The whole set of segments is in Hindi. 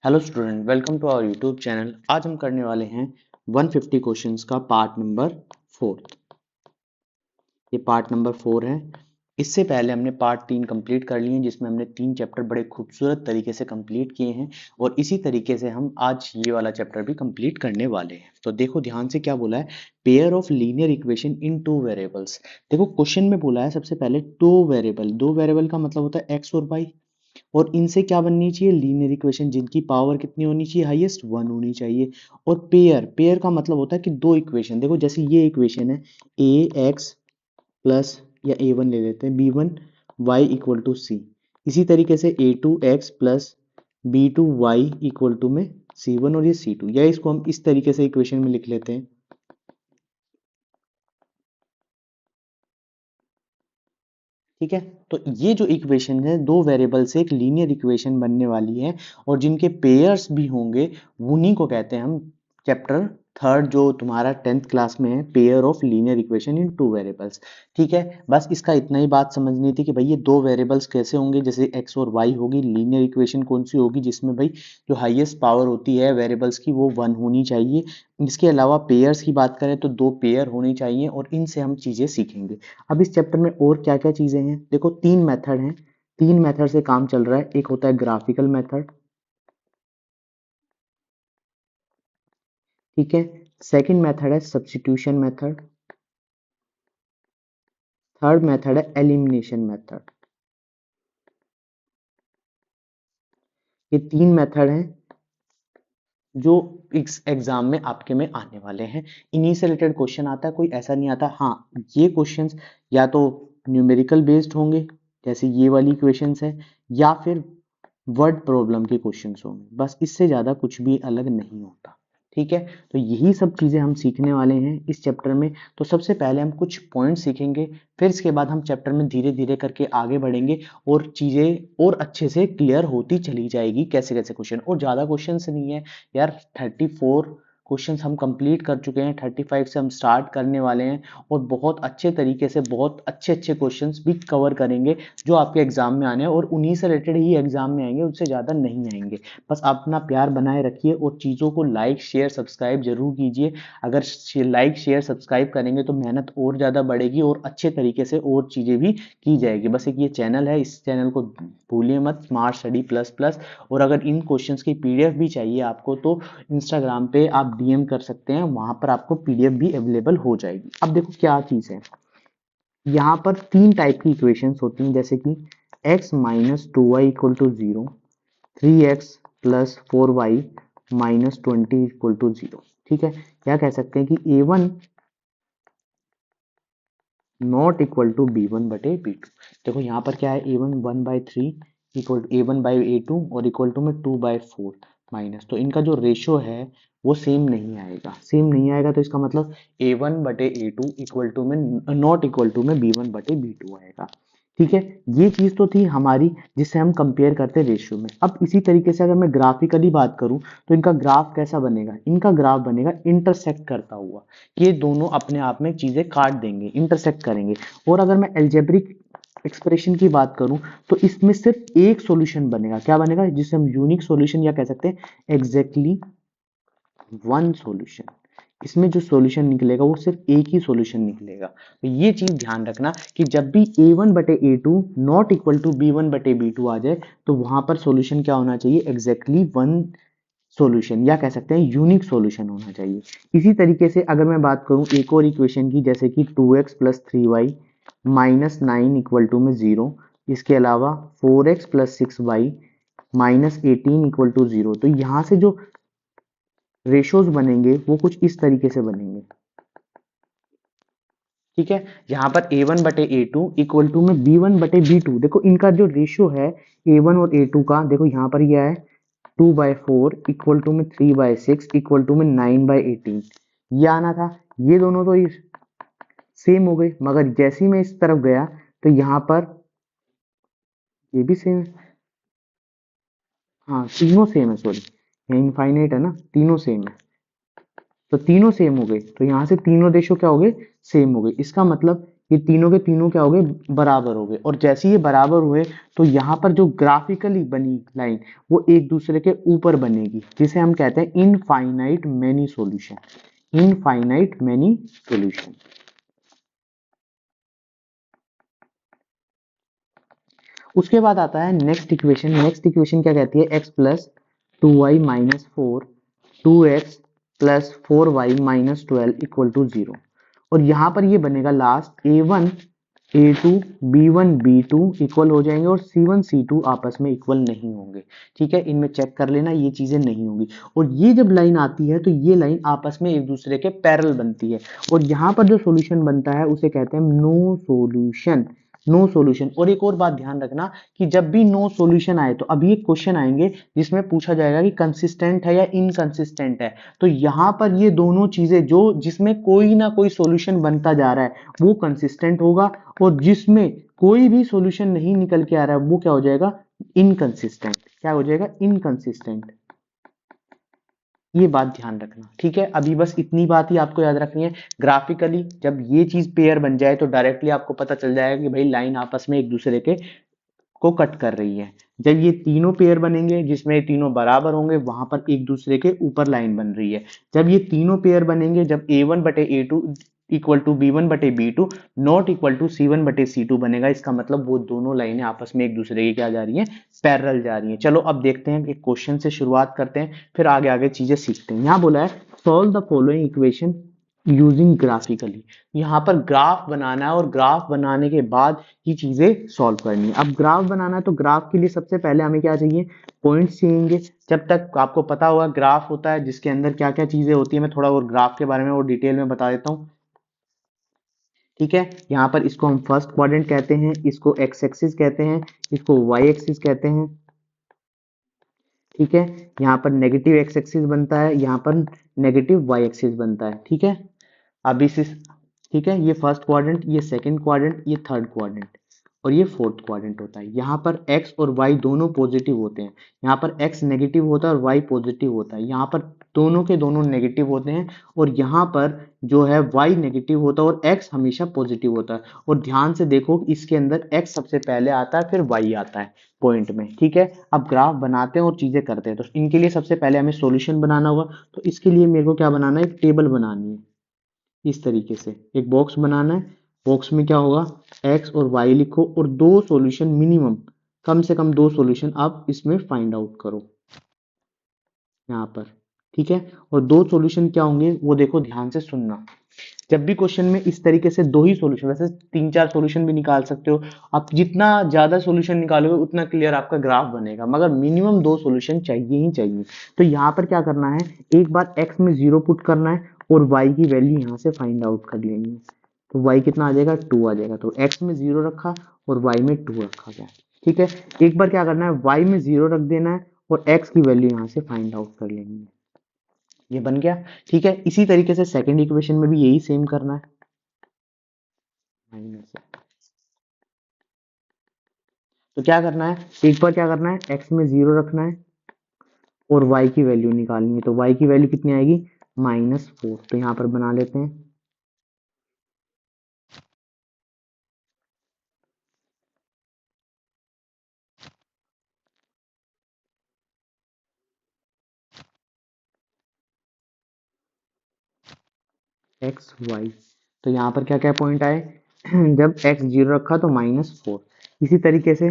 Hello student, welcome to our YouTube channel. आज हम करने वाले हैं 150 क्वेश्चंस का पार्ट नंबर 4। ये पार्ट नंबर 4 है। इससे पहले हमने पार्ट 3 कंप्लीट कर लिए हैं, जिसमें हमने 3 चैप्टर बड़े खूबसूरत तरीके से कंप्लीट किए हैं और इसी तरीके से हम आज ये वाला चैप्टर भी कंप्लीट करने वाले हैं। तो देखो ध्यान से क्या बोला है, pair of linear equation in two variables. देखो क्वेश्चन में बोला है सबसे पहले दो वेरिएबल का मतलब होता है एक्स और वाई, और इनसे क्या बननी चाहिए, लीनियर इक्वेशन जिनकी पावर कितनी होनी चाहिए, हाईएस्ट 1 होनी चाहिए। और पेयर पेयर का मतलब होता है कि दो इक्वेशन, देखो जैसे ये इक्वेशन है ए एक्स प्लस, या ए वन ले लेते हैं, B one Y equal to C. इसी तरीके से A two X plus B two Y equal to में सी वन, और ये सी टू, या इसको हम इस तरीके से इक्वेशन में लिख लेते हैं। ठीक है, तो ये जो इक्वेशन है दो वेरिएबल से एक लीनियर इक्वेशन बनने वाली है, और जिनके पेयर्स भी होंगे उन्हीं को कहते हैं हम चैप्टर थर्ड, जो तुम्हारा 10th क्लास में है, pair of linear equation in two variables. ठीक है, बस इसका इतना ही बात समझनी थी कि भाई ये दो वेरिएबल्स कैसे होंगे, जैसे एक्स और वाई होगी, लीनियर इक्वेशन कौन सी होगी जिसमें भाई जो हाईएस्ट पावर होती है वेरिएबल्स की वो 1 होनी चाहिए। इसके अलावा पेयर्स की बात करें तो दो पेयर होनी चाहिए, और इनसे हम चीजें सीखेंगे। अब इस चैप्टर में और क्या क्या चीजें हैं, देखो तीन मेथड हैं, तीन मेथड से काम चल रहा है। एक होता है ग्राफिकल मेथड, ठीक है। सेकंड मेथड है सब्स्टिट्यूशन मेथड। थर्ड मेथड है एलिमिनेशन मेथड। ये तीन मेथड हैं जो इस एग्जाम में आपके में आने वाले हैं। इन्हीं से रिलेटेड क्वेश्चन आता है, कोई ऐसा नहीं आता। हाँ, ये क्वेश्चंस या तो न्यूमेरिकल बेस्ड होंगे जैसे ये वाली क्वेश्चंस है, या फिर वर्ड प्रॉब्लम के क्वेश्चंस होंगे, बस इससे ज्यादा कुछ भी अलग नहीं होता। ठीक है, तो यही सब चीजें हम सीखने वाले हैं इस चैप्टर में। तो सबसे पहले हम कुछ पॉइंट सीखेंगे, फिर इसके बाद हम चैप्टर में धीरे धीरे करके आगे बढ़ेंगे, और चीजें और अच्छे से क्लियर होती चली जाएगी, कैसे कैसे क्वेश्चन। और ज्यादा क्वेश्चन नहीं है यार, 34 क्वेश्चंस हम कंप्लीट कर चुके हैं, 35 से हम स्टार्ट करने वाले हैं, और बहुत अच्छे तरीके से बहुत अच्छे अच्छे क्वेश्चंस भी कवर करेंगे जो आपके एग्जाम में आने हैं, और उन्हीं से रिलेटेड ही एग्जाम में आएंगे, उससे ज़्यादा नहीं आएंगे। बस अपना प्यार बनाए रखिए और चीज़ों को लाइक शेयर सब्सक्राइब जरूर कीजिए। अगर लाइक शेयर सब्सक्राइब करेंगे तो मेहनत और ज़्यादा बढ़ेगी, और अच्छे तरीके से और चीज़ें भी की जाएगी। बस एक ये चैनल है, इस चैनल को भूलिए मत, स्मार्ट स्टडी प्लस प्लस। और अगर इन क्वेश्चंस की पीडीएफ भी चाहिए आपको तो इंस्टाग्राम पे आप डीएम कर सकते हैं, वहां पर आपको पीडीएफ भी अवेलेबल हो जाएगी। अब देखो क्या चीज़ है, यहाँ पर तीन टाइप की इक्वेशंस होती हैं, जैसे कि x minus two Y equal to zero, 3x plus 4y minus 20 equal to zero. ठीक है, क्या कह सकते हैं कि A one not equal to B one बटे बी टू। देखो यहाँ पर क्या है, A one 1/3 equal A one by A two, और इक्वल टू में 2/4 माइनस, तो इनका जो रेशियो है वो सेम नहीं आएगा। सेम नहीं आएगा तो इसका मतलब ए वन बटे ए टू इक्वल टू में नॉट इक्वल टू में बी वन बटे बी टू आएगा। ठीक है, ये चीज तो थी हमारी जिससे हम कंपेयर करते रेशियो में। अब इसी तरीके से अगर मैं ग्राफिकली बात करूं तो इनका ग्राफ कैसा बनेगा, इनका ग्राफ बनेगा इंटरसेक्ट करता हुआ। ये दोनों अपने आप में चीजें काट देंगे, इंटरसेक्ट करेंगे। और अगर मैं एल्जेब्रिक एक्सप्रेशन की बात करूं तो इसमें सिर्फ एक सॉल्यूशन बनेगा, क्या बनेगा, जिसे हम यूनिक सॉल्यूशन या कह सकते हैं एग्जैक्टली वन सॉल्यूशन। इसमें जो सॉल्यूशन निकलेगा वो सिर्फ एक ही सॉल्यूशन निकलेगा। तो ये चीज ध्यान रखना कि जब भी ए वन बटे A two not equal to B one बटे बी टू आ जाए तो वहां पर सॉल्यूशन क्या होना चाहिए, एग्जैक्टली वन सॉल्यूशन, या कह सकते हैं यूनिक सॉल्यूशन होना चाहिए। इसी तरीके से अगर मैं बात करूं एक और इक्वेशन की, जैसे कि 2x plus 3y minus 9 equal to में जीरो, इसके अलावा 4x plus 6y minus 18 equal to जीरो, तो यहाँ से जो रेशोज बनेंगे वो कुछ इस तरीके से बनेंगे। ठीक है, यहाँ पर ए वन बटे ए टू इक्वल टू में बी वन बटे बी टू। देखो इनका जो रेशियो है ए वन और ए टू का, देखो यहाँ पर यह है 2/4 इक्वल टू में 3/6 इक्वल टू में 9/18, ये आना था। ये दोनों तो सेम हो गए, मगर जैसे ही मैं इस तरफ गया तो यहाँ पर ये भी सेम है। हाँ, तीनों सेम है, सॉरी, ये इनफाइनाइट है ना, तीनों सेम है। तो तीनों सेम हो गए, तो यहाँ से तीनों रेशो क्या हो गए, सेम हो गए। इसका मतलब ये तीनों के तीनों क्या हो गए, बराबर हो गए। और जैसे ये बराबर हुए तो यहाँ पर जो ग्राफिकली बनी लाइन वो एक दूसरे के ऊपर बनेगी, जिसे हम कहते हैं infinite many solution. Infinite many solution. उसके बाद आता है नेक्स्ट इक्वेशन। नेक्स्ट इक्वेशन क्या कहती है, x plus 2y minus 4 2x plus 4y minus 12 equal to 0। और यहाँ पर ये बनेगा last a1 a2 b1 b2 equal हो जाएंगे और c1 c2 आपस में इक्वल नहीं होंगे। ठीक है, इनमें चेक कर लेना, ये चीजें नहीं होंगी। और ये जब लाइन आती है तो ये लाइन आपस में एक दूसरे के पैरेलल बनती है। और यहाँ पर जो सॉल्यूशन बनता है उसे कहते हैं नो सॉल्यूशन। No solution. और एक और बात ध्यान रखना कि जब भी नो सॉल्यूशन आए तो अभी एक क्वेश्चन आएंगे जिसमें पूछा जाएगा कि कंसिस्टेंट है या इनकंसिस्टेंट है। तो यहां पर ये दोनों चीजें जो जिसमें कोई ना कोई सॉल्यूशन बनता जा रहा है वो कंसिस्टेंट होगा, और जिसमें कोई भी सॉल्यूशन नहीं निकल के आ रहा है वो क्या हो जाएगा, इनकंसिस्टेंट। क्या हो जाएगा, इनकंसिस्टेंट। ये बात ध्यान रखना। ठीक है, अभी बस इतनी बात ही आपको याद रखनी है। ग्राफिकली जब ये चीज पेयर बन जाए तो डायरेक्टली आपको पता चल जाएगा कि भाई लाइन आपस में एक दूसरे के को कट कर रही है। जब ये तीनों पेयर बनेंगे जिसमें ये तीनों बराबर होंगे वहां पर एक दूसरे के ऊपर लाइन बन रही है। जब ये तीनों पेयर बनेंगे, जब a1 बटे a2 इक्वल टू b1 बटे b2 not equal to c1 बटे c2 बनेगा, इसका मतलब वो दोनों लाइनें आपस में एक दूसरे की क्या जा रही हैं, पैरेलल जा रही हैं। चलो अब देखते हैं कि क्वेश्चन से शुरुआत करते हैं, फिर आगे आगे चीजें सीखते हैं। यहाँ बोला है solve the following equation using graphically. यहाँ पर ग्राफ बनाना है और ग्राफ बनाने के बाद ये चीजें सॉल्व करनी है। अब ग्राफ बनाना है तो ग्राफ के लिए सबसे पहले हमें क्या चाहिए, पॉइंट्स चाहिए। जब तक आपको पता होगा ग्राफ होता है जिसके अंदर क्या क्या चीजें होती है, मैं थोड़ा और ग्राफ के बारे में और डिटेल में बता देता हूँ। ठीक है, यहाँ पर इसको हम फर्स्ट क्वाड्रेंट कहते हैं, इसको एक्स एक्सिस कहते हैं, इसको वाई एक्सिस कहते हैं। ठीक है, यहाँ पर नेगेटिव एक्स एक्सिस बनता है, यहाँ पर नेगेटिव वाई एक्सिस बनता है। ठीक है, अब इस ठीक है, ये फर्स्ट क्वाड्रेंट, ये सेकंड क्वाड्रेंट, ये थर्ड क्वाड्रेंट और ये फोर्थ क्वाड्रेंट होता है। यहाँ पर x और y दोनों पॉजिटिव होते हैं, यहाँ पर x नेगेटिव होता है और y पॉजिटिव होता है, यहाँ पर दोनों के दोनों नेगेटिव होते हैं, और यहाँ पर जो है y नेगेटिव होता है और x हमेशा पॉजिटिव होता है। और ध्यान से देखो इसके अंदर x सबसे पहले आता है फिर y आता है पॉइंट में। ठीक है, अब ग्राफ बनाते हैं और चीजें करते हैं। तो इनके लिए सबसे पहले हमें सॉल्यूशन बनाना होगा, तो इसके लिए मेरे को क्या बनाना है, एक टेबल बनानी है। इस तरीके से एक बॉक्स बनाना है, बॉक्स में क्या होगा, x और y लिखो और दो सॉल्यूशन मिनिमम, कम से कम दो सॉल्यूशन आप इसमें फाइंड आउट करो यहाँ पर। ठीक है, और दो सॉल्यूशन क्या होंगे वो देखो, ध्यान से सुनना। जब भी क्वेश्चन में इस तरीके से दो ही सॉल्यूशन, वैसे तीन चार सॉल्यूशन भी निकाल सकते हो आप, जितना ज्यादा सॉल्यूशन निकालोगे उतना क्लियर आपका ग्राफ बनेगा, मगर मिनिमम दो सॉल्यूशन चाहिए ही चाहिए। तो यहाँ पर क्या करना है, एक बार x में 0 पुट करना है और y की वैल्यू यहाँ से फाइंड आउट कर लेनी है। तो y कितना आ जाएगा, 2 आ जाएगा। तो x में 0 रखा और y में 2 रखा गया। ठीक है, एक बार क्या करना है, y में 0 रख देना है और x की वैल्यू यहाँ से फाइंड आउट कर लेनी है। ये बन गया। ठीक है, इसी तरीके से सेकंड इक्वेशन में भी यही सेम करना है। माइनस, तो क्या करना है, एक बार क्या करना है, x में 0 रखना है और y की वैल्यू निकालनी है। तो y की वैल्यू कितनी आएगी, -4। तो यहाँ पर बना लेते हैं एक्स वाई। तो यहाँ पर क्या क्या पॉइंट आए, जब x 0 रखा तो -4। इसी तरीके से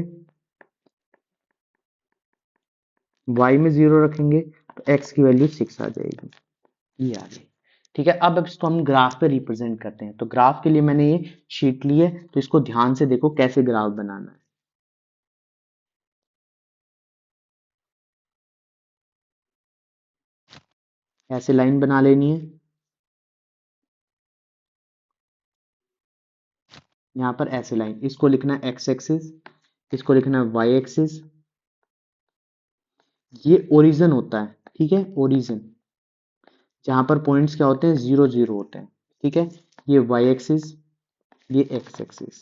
y में 0 रखेंगे तो x की वैल्यू 6 आ जाएगी। ये आ गई। ठीक है, अब इसको हम ग्राफ पे रिप्रेजेंट करते हैं। तो ग्राफ के लिए मैंने ये शीट ली है, तो इसको ध्यान से देखो कैसे ग्राफ बनाना है। ऐसे लाइन बना लेनी है, यहाँ पर ऐसे लाइन, इसको लिखना है x एक्सिस, इसको लिखना है y एक्सिस। ये ओरिजिन होता है। ठीक है, ओरिजिन जहां पर पॉइंट्स क्या होते हैं, 0 0 होते हैं। ठीक है, ये y एक्सिस, ये x एक्सिस।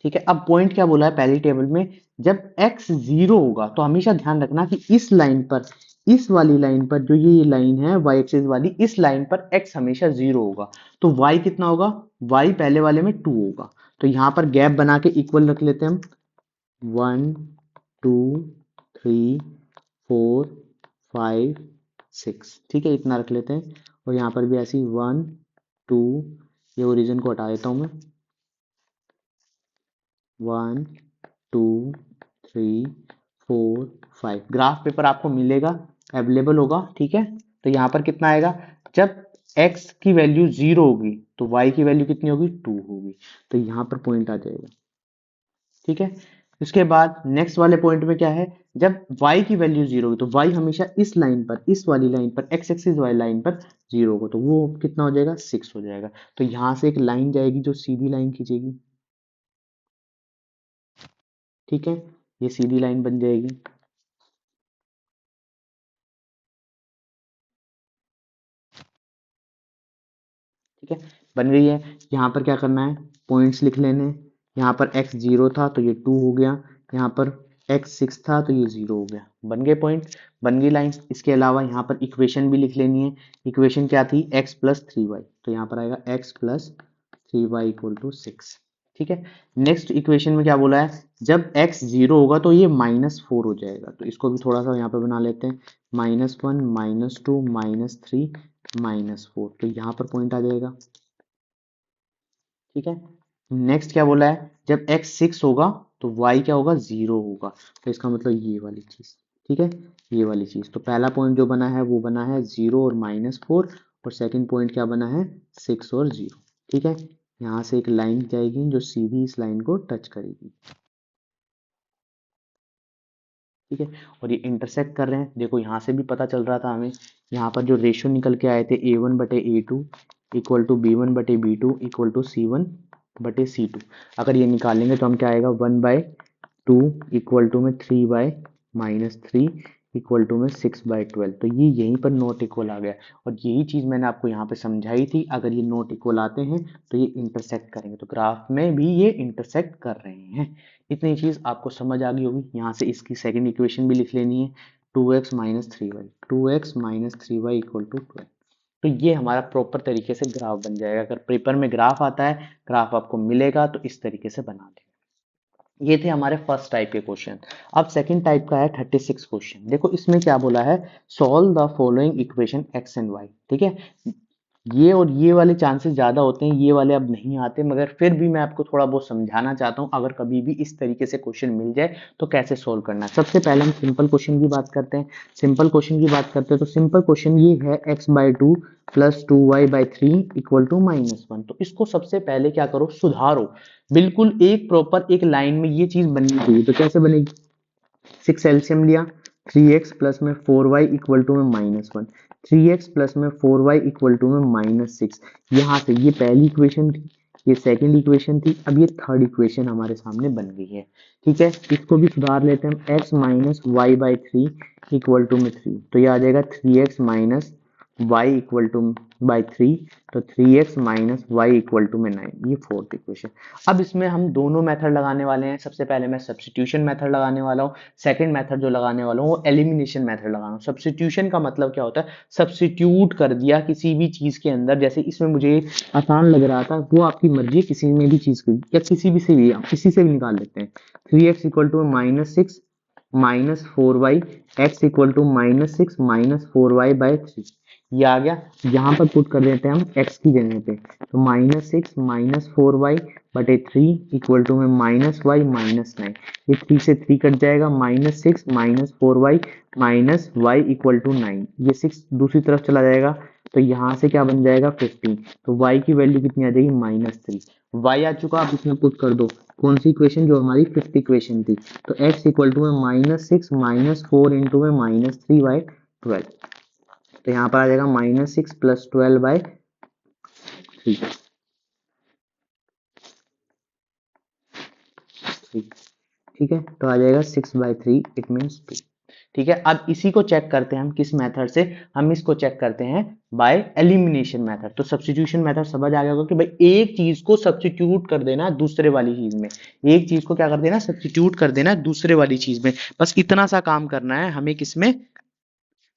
ठीक है, अब पॉइंट क्या बोला है पहली टेबल में, जब x 0 होगा तो हमेशा ध्यान रखना कि इस लाइन पर इस वाली लाइन पर, जो ये लाइन है y एक्सिस वाली, इस लाइन पर x हमेशा 0 होगा। तो y कितना होगा, y पहले वाले में 2 होगा। तो यहाँ पर गैप बना के इक्वल रख लेते हैं हम, 1 2 3 4 5 6, ठीक है, इतना रख लेते हैं। और यहाँ पर भी ऐसी 1 2, ये ओरिजिन को हटा देता हूँ मैं, 1 2 3 4 5। ग्राफ पेपर आपको मिलेगा, अवेलेबल होगा, ठीक है। तो यहाँ पर कितना आएगा, जब x की वैल्यू 0 होगी तो y की वैल्यू कितनी होगी, 2 होगी। तो यहाँ पर पॉइंट आ जाएगा, ठीक है। उसके बाद नेक्स्ट वाले पॉइंट में क्या है, जब y की वैल्यू 0 होगी तो y हमेशा इस लाइन पर, इस वाली लाइन पर, x एक्सिस वाली लाइन पर 0 होगा। तो वो कितना हो जाएगा, 6 हो जाएगा। तो यहाँ से एक लाइन जाएगी जो सीधी लाइन खींचेगी, ठीक है, ये सीधी लाइन बन जाएगी। ठीक है, बन गई है। यहाँ पर क्या करना है, पॉइंट्स लिख लेने हैं। यहाँ पर x 0 था तो ये 2 हो गया, यहाँ पर x 6 था तो ये 0 हो गया। बन गए पॉइंट, बन गई लाइन। इसके अलावा यहाँ पर इक्वेशन भी लिख लेनी है। इक्वेशन क्या थी, x प्लस 3y, तो यहाँ पर आएगा x plus 3y equal to 6। ठीक है, नेक्स्ट इक्वेशन में क्या बोला है, जब x 0 होगा तो ये -4 हो जाएगा। तो इसको भी थोड़ा सा यहाँ पे बना लेते हैं, -1 -2 -3 -4। तो यहाँ पर पॉइंट आ जाएगा, ठीक है। नेक्स्ट क्या बोला है, जब x 6 होगा तो y क्या होगा, 0 होगा। तो इसका मतलब ये वाली चीज, ठीक है, ये वाली चीज। तो पहला पॉइंट जो बना है वो बना है 0 और -4, और सेकंड पॉइंट क्या बना है, 6 और 0। ठीक है, यहाँ से एक लाइन जाएगी जो सीधी इस लाइन को टच करेगी, ठीक है। और ये इंटरसेक्ट कर रहे हैं, देखो यहाँ से भी पता चल रहा था हमें, यहाँ पर जो रेशियो निकल के आए थे A1/A2 equal to B1/B2 equal to C1/C2। अगर ये निकालेंगे तो हम क्या आएगा, 1/2 इक्वल टू में 3/-3 इक्वल टू में 6/12। तो ये यहीं पर नॉट इक्वल आ गया। और यही चीज मैंने आपको यहाँ पे समझाई थी, अगर ये नॉट इक्वल आते हैं तो ये इंटरसेक्ट करेंगे। तो ग्राफ में भी ये इंटरसेक्ट कर रहे हैं। इतनी चीज आपको समझ आ गई होगी। यहाँ से इसकी सेकंड इक्वेशन भी लिख लेनी है, 2x minus 3y, 2x minus 3y equal to 12। तो ये हमारा प्रॉपर तरीके से ग्राफ बन जाएगा। अगर पेपर में ग्राफ आता है, ग्राफ आपको मिलेगा तो इस तरीके से बना दें। ये थे हमारे फर्स्ट टाइप के क्वेश्चन। अब सेकंड टाइप का है 36 क्वेश्चन। देखो इसमें क्या बोला है, solve the following equation x and y। ठीक है, ये और ये वाले चांसेस ज्यादा होते हैं, ये वाले अब नहीं आते, मगर फिर भी मैं आपको थोड़ा बहुत समझाना चाहता हूँ। अगर कभी भी इस तरीके से क्वेश्चन मिल जाए तो कैसे सोल्व करना है। सबसे पहले हम सिंपल क्वेश्चन की बात करते हैं। सिंपल क्वेश्चन की बात करते हैं तो सिंपल क्वेश्चन ये है, x/2 plus 2y/3 equal to -1। तो इसको सबसे पहले क्या करो, सुधारो। बिल्कुल एक प्रॉपर एक लाइन में ये चीज बननी चाहिए। तो कैसे बनेगी, 6 एलसीएम लिया, 3x प्लस में 4y इक्वल टू में -1, 3x प्लस में 4y इक्वल टू में -6। यहाँ से ये पहली इक्वेशन थी, ये सेकंड इक्वेशन थी, अब ये थर्ड इक्वेशन हमारे सामने बन गई है। ठीक है, इसको भी सुधार लेते हैं हम, x minus y by 3 equal to में 3। तो ये आ जाएगा 3x minus y equal to by 3। तो 3x minus y equal to में 9, ये फोर्थ इक्वेशन। अब इसमें हम दोनों मेथड लगाने वाले हैं। सबसे पहले मैं सब्स्टिट्यूशन मेथड लगाने वाला हूँ, सेकंड मेथड जो लगाने वाला हूँ वो एलिमिनेशन मेथड लगाना हूँ। सब्स्टिट्यूशन का मतलब क्या होता है, सब्स्टिट्यूट कर दिया किसी भी चीज के अंदर। जैसे इसमें मुझे आसान लग रहा था, वो आपकी मर्जी है, किसी में भी चीज की या किसी भी से भी, आप किसी से भी निकाल लेते हैं। 3x equal to -6 -4y, x equal to -6 -4y/3, ये आ गया। यहाँ पर पुट कर देते हैं हम x की जगह पे, तो -6 -4y/3 इक्वल टू में -y -9। ये 3 से 3 कट जाएगा, -6 -4y -y इक्वल टू 9। ये 6 दूसरी तरफ चला जाएगा, तो यहाँ से क्या बन जाएगा, 15। तो y की वैल्यू कितनी आ जाएगी, -3। y आ चुका, आप इसमें पुट कर दो कौन सी इक्वेशन, जो हमारी फिफ्थ इक्वेशन थी। तो x इक्वल टू में -6 -4 इंटू में -3/12। तो यहाँ पर आ जाएगा -6 प्लस 12/3। ठीक है, तो आ जाएगा 6/3, इट मीन्स 2। ठीक है, अब इसी को चेक करते हैं हम किस मेथड से, हम इसको चेक करते हैं बाय एलिमिनेशन मेथड। तो सब्स्टिट्यूशन मेथड समझ आ गया होगा कि भाई एक चीज को सब्स्टिट्यूट कर देना दूसरे वाली चीज में, एक चीज को क्या कर देना, सब्स्टिट्यूट कर देना दूसरे वाली चीज में। बस इतना सा काम करना है हमें, किसमें,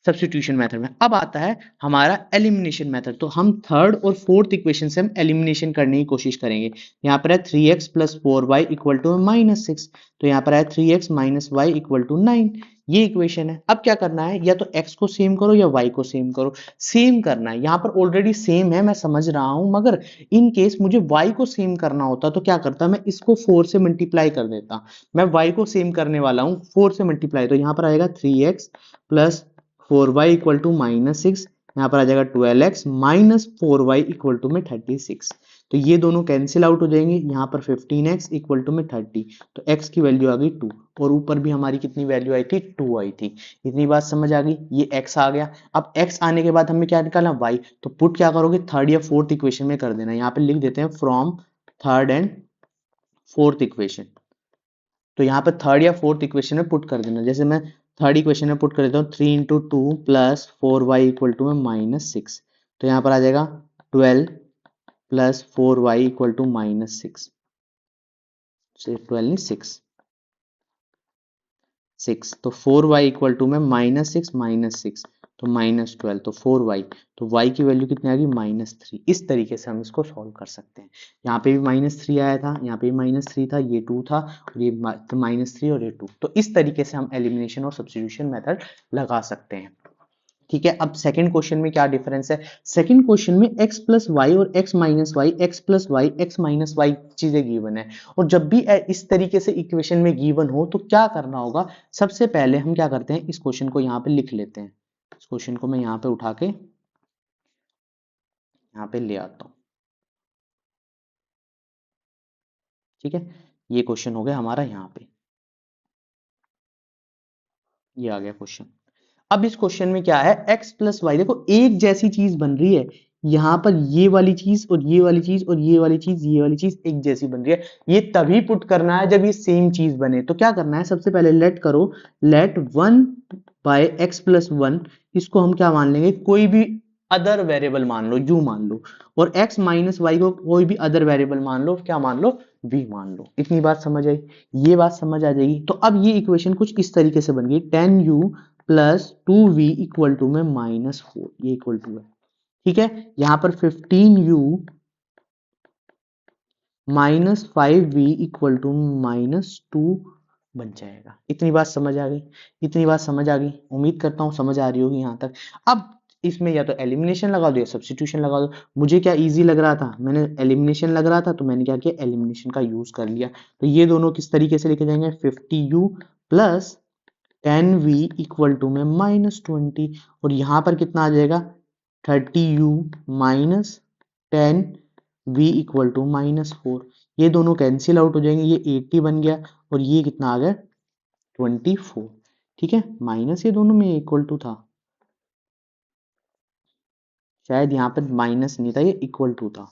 सब्स्टिट्यूशन मेथड में। अब आता है हमारा एलिमिनेशन मेथड। तो हम थर्ड और फोर्थ इक्वेशन से हम एलिमिनेशन करने की कोशिश करेंगे। यहाँ पर है 3x plus 4y equal to -6, तो यहाँ पर है 3x minus y equal to 9। ये इक्वेशन है। अब क्या करना है, या तो x को सेम करो या y को सेम करो। सेम करना है, यहाँ पर ऑलरेडी सेम है मैं समझ रहा हूं, मगर इन केस मुझे y को सेम करना होता तो क्या करता, मैं इसको 4 से मल्टीप्लाई कर देता। मैं y को सेम करने वाला हूं 4 से मल्टीप्लाई, तो यहाँ पर आएगा 3x plus 4y equal to -6, यहाँ पर आ जाएगा 12x minus 4y equal to में 36। तो ये दोनों कैंसिल आउट हो जाएंगे, यहाँ पर 15x इक्वल टू में 30, तो x की वैल्यू आ गई 2, और ऊपर भी हमारी कितनी वैल्यू आई थी, 2 आई थी। इतनी बात समझ आ गई, ये x आ गया। अब x आने के बाद हमें क्या निकालना, y, तो पुट क्या करोगे, थर्ड या फोर्थ इक्वेशन में कर देना। यहाँ पे लिख देते हैं from third and fourth equation. तो यहाँ पे थर्ड या फोर्थ इक्वेशन में पुट कर देना। जैसे मैं थर्ड इक्वेशन में पुट कर देता हूँ 3 into 2 plus 4y equal to में -6, तो यहाँ पर आ जाएगा 12 प्लस 4y इक्वल टू -6, 12 नहीं 6, तो 4y इक्वल टू में -6 -6, तो -12, तो 4y, तो y की वैल्यू कितनी आ गई, -3। इस तरीके से हम इसको सॉल्व कर सकते हैं। यहाँ पे भी -3 आया था, यहाँ पे भी -3 था, ये 2 था, और ये -3 और ये 2। तो इस तरीके से हम एलिमिनेशन और सब्स्टिट्यूशन मेथड लगा सकते हैं। ठीक है, अब सेकंड क्वेश्चन में क्या डिफरेंस है, सेकंड क्वेश्चन में x प्लस वाई और x minus y, x plus y, x minus y चीजें गिवन है। और जब भी इस तरीके से इक्वेशन में गिवन हो तो क्या करना होगा, सबसे पहले हम क्या करते हैं, इस क्वेश्चन को यहाँ पे लिख लेते हैं। इस क्वेश्चन को मैं यहाँ पे उठा के यहाँ पे ले आता हूँ। ठीक है, ये क्वेश्चन हो गया हमारा, यहाँ पे ये आ गया क्वेश्चन। अब इस क्वेश्चन में क्या है, x प्लस वाई, देखो एक जैसी चीज बन रही है, यहां पर ये वाली चीज और ये वाली चीज और ये वाली चीज, ये वाली चीज एक जैसी बन रही है। ये तभी पुट करना है जब ये सेम चीज बने। तो क्या करना है, सबसे पहले लेट करो, लेट 1 बाय एक्स प्लस 1, इसको हम क्या मान लेंगे, कोई भी अदर वेरिएबल मान लो, यू मान लो, और x माइनस वाई को कोई भी अदर वेरिएबल मान लो, क्या मान लो, v मान लो। इतनी बात समझ आई, ये बात समझ आ जाएगी। तो अब ये इक्वेशन कुछ इस तरीके से बन गई, 10u plus 2v equal to में -4, ये इक्वल टू है। ठीक है, यहां पर 15u minus 5v equal to -2 बन जाएगा। इतनी बात समझ आ गई, इतनी बात समझ आ गई, उम्मीद करता हूं समझ आ रही होगी यहां तक। अब इसमें या तो एलिमिनेशन लगा दो या सब्स्टिट्यूशन लगा दो। मुझे क्या इजी लग रहा था, मैंने एलिमिनेशन लग रहा था तो मैंने क्या किया, एलिमिनेशन का यूज कर लिया। तो ये दोनों किस तरीके से लिखे जाएंगे, 50u plus 10v equal to में -20, और यहां पर कितना आ जाएगा, 30u minus 10v equal to -4। ये दोनों कैंसिल आउट हो जाएंगे, ये 80 बन गया, और ये कितना आ गया, 24। ठीक है, माइनस ये दोनों में इक्वल टू था, शायद यहाँ पर माइनस नहीं था, ये इक्वल टू था,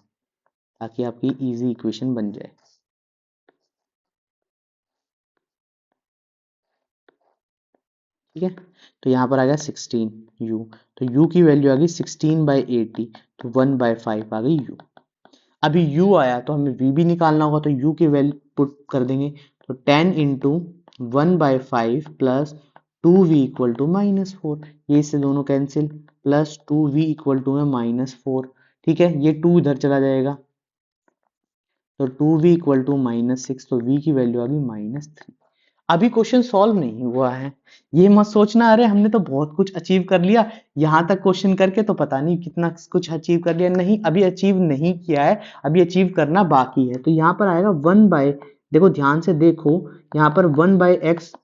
ताकि आपकी इजी इक्वेशन बन जाए। ठीक है, तो यहाँ पर आ गया 16u, तो u की वैल्यू आ गई 16/80, तो 1/5 आ गई u। अभी u आया तो हमें v भी निकालना होगा, तो u की वैल्यू पुट कर देंगे, तो 10 into 1/5 plus 2v equal to -4, ये इससे दोनों cancel, plus 2v equal to में -4। ठीक है, ये 2 इधर चला जाएगा, तो 2v इक्वल टू -6, तो v की वैल्यू आ गई -3। अभी क्वेश्चन सॉल्व नहीं हुआ है, ये मत सोचना अरे हमने तो बहुत कुछ अचीव कर लिया, यहां तक क्वेश्चन करके तो पता नहीं कितना कुछ अचीव कर लिया। नहीं, अभी अचीव नहीं किया है, अभी अचीव करना बाकी है। तो यहाँ पर आएगा 1 बाय, देखो ध्यान से देखो, यहाँ पर 1/x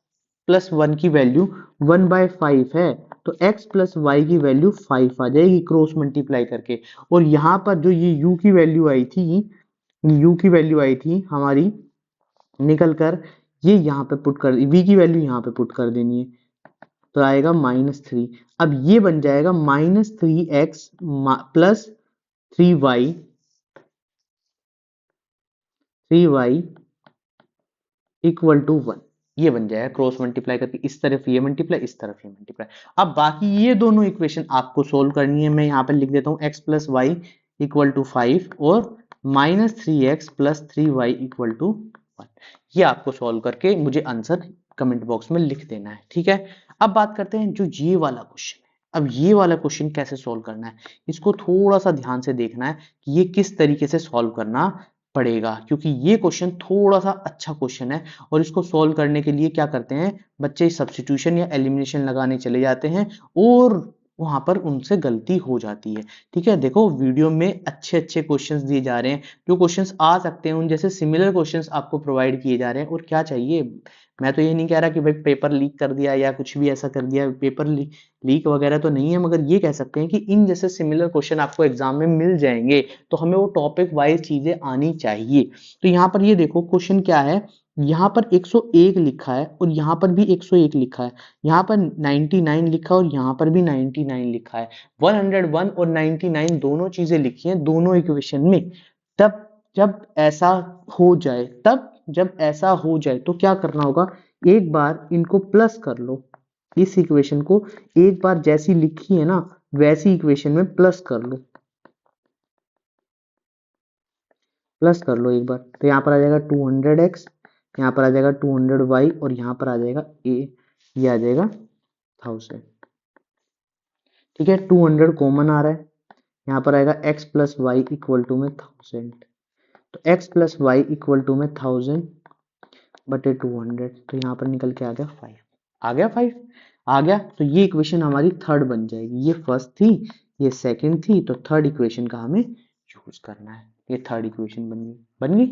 प्लस 1 की वैल्यू 1/5 है, तो x प्लस वाई की वैल्यू 5 आ जाएगी क्रॉस मल्टीप्लाई करके। और यहाँ पर जो ये u की वैल्यू आई थी, u की वैल्यू आई थी हमारी निकल कर, ये यहाँ पे पुट कर, v की वैल्यू यहाँ पे पुट कर देनी है, तो आएगा -3। अब ये बन जाएगा -3x plus 3y equal to 1, ये बन जाएगा क्रॉस मल्टीप्लाई करके, इस तरफ ये मल्टीप्लाई, इस तरफ ये मल्टीप्लाई। अब बाकी ये दोनों इक्वेशन आपको सोल्व करनी है। मैं यहाँ पे लिख देता हूँ x plus y equal to 5 और -3x plus 3y equal to 1। ये आपको सोल्व करके मुझे आंसर कमेंट बॉक्स में लिख देना है। ठीक है, अब बात करते हैं जो ये वाला क्वेश्चन है, अब ये वाला क्वेश्चन कैसे सॉल्व करना है, इसको थोड़ा सा ध्यान से देखना है कि ये किस तरीके से सॉल्व करना पड़ेगा, क्योंकि ये क्वेश्चन थोड़ा सा अच्छा क्वेश्चन है और इसको सॉल्व करने के लिए क्या करते हैं बच्चे, सब्स्टिट्यूशन या एलिमिनेशन लगाने चले जाते हैं और वहां पर उनसे गलती हो जाती है। ठीक है, देखो वीडियो में अच्छे अच्छे क्वेश्चंस दिए जा रहे हैं, जो क्वेश्चंस आ सकते हैं उन जैसे सिमिलर क्वेश्चंस आपको प्रोवाइड किए जा रहे हैं, और क्या चाहिए। मैं तो ये नहीं कह रहा कि भाई पेपर लीक कर दिया या कुछ भी ऐसा कर दिया, पेपर लीक वगैरह तो नहीं है, मगर ये कह सकते हैं कि इन जैसे सिमिलर क्वेश्चन आपको एग्जाम में मिल जाएंगे, तो हमें वो टॉपिक वाइज चीजें आनी चाहिए। तो यहाँ पर ये देखो क्वेश्चन क्या है, यहाँ पर 101 लिखा है और यहाँ पर भी 101 लिखा है, यहाँ पर 99 लिखा है और यहाँ पर भी 99 लिखा है। 101 और 99 दोनों चीजें लिखी हैं दोनों इक्वेशन में। तब जब ऐसा हो जाए, तब जब ऐसा हो जाए तो क्या करना होगा, एक बार इनको प्लस कर लो, इस इक्वेशन को एक बार जैसी लिखी है ना वैसी इक्वेशन में प्लस कर लो, प्लस कर लो एक बार। तो यहाँ पर आ जाएगा 200x, यहाँ पर आ जाएगा 200y और यहाँ पर आ जाएगा ये आ जाएगा 1000। ठीक है, 200 कॉमन आ रहा है, यहाँ पर आएगा x plus y equal to में 1000, तो x plus y equal to में 1000 बटे 200, तो यहाँ पर निकल के आ गया 5। आ गया 5, आ गया। तो ये इक्वेशन हमारी थर्ड बन जाएगी, ये फर्स्ट थी ये सेकंड थी, तो थर्ड इक्वेशन का हमें यूज करना है। ये थर्ड इक्वेशन बन गई, बन गई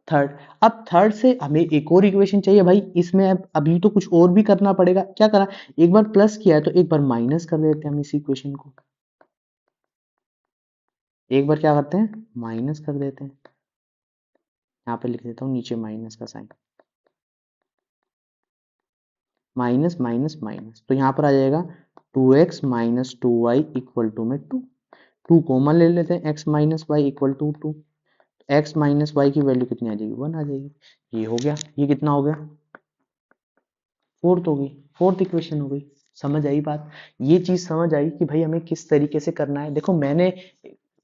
थर्ड। अब थर्ड से हमें एक और इक्वेशन चाहिए भाई, इसमें अब अभी तो कुछ और भी करना पड़ेगा। क्या करा, एक बार प्लस किया है तो एक बार माइनस कर देते हैं हम इस इक्वेशन को, एक बार क्या करते हैं माइनस कर देते हैं। यहाँ पे लिख देता हूँ नीचे माइनस का साइन, माइनस माइनस माइनस, तो यहाँ पर आ जाएगा 2x minus 2y equal to में 2। 2 कॉमन ले लेते हैं, x minus y equal to 2, x minus y की वैल्यू कितनी आ जाएगी 1 आ जाएगी। ये हो गया, ये कितना हो गया फोर्थ हो गई, फोर्थ इक्वेशन हो गई। समझ आई बात, ये चीज समझ आई कि भाई हमें किस तरीके से करना है। देखो मैंने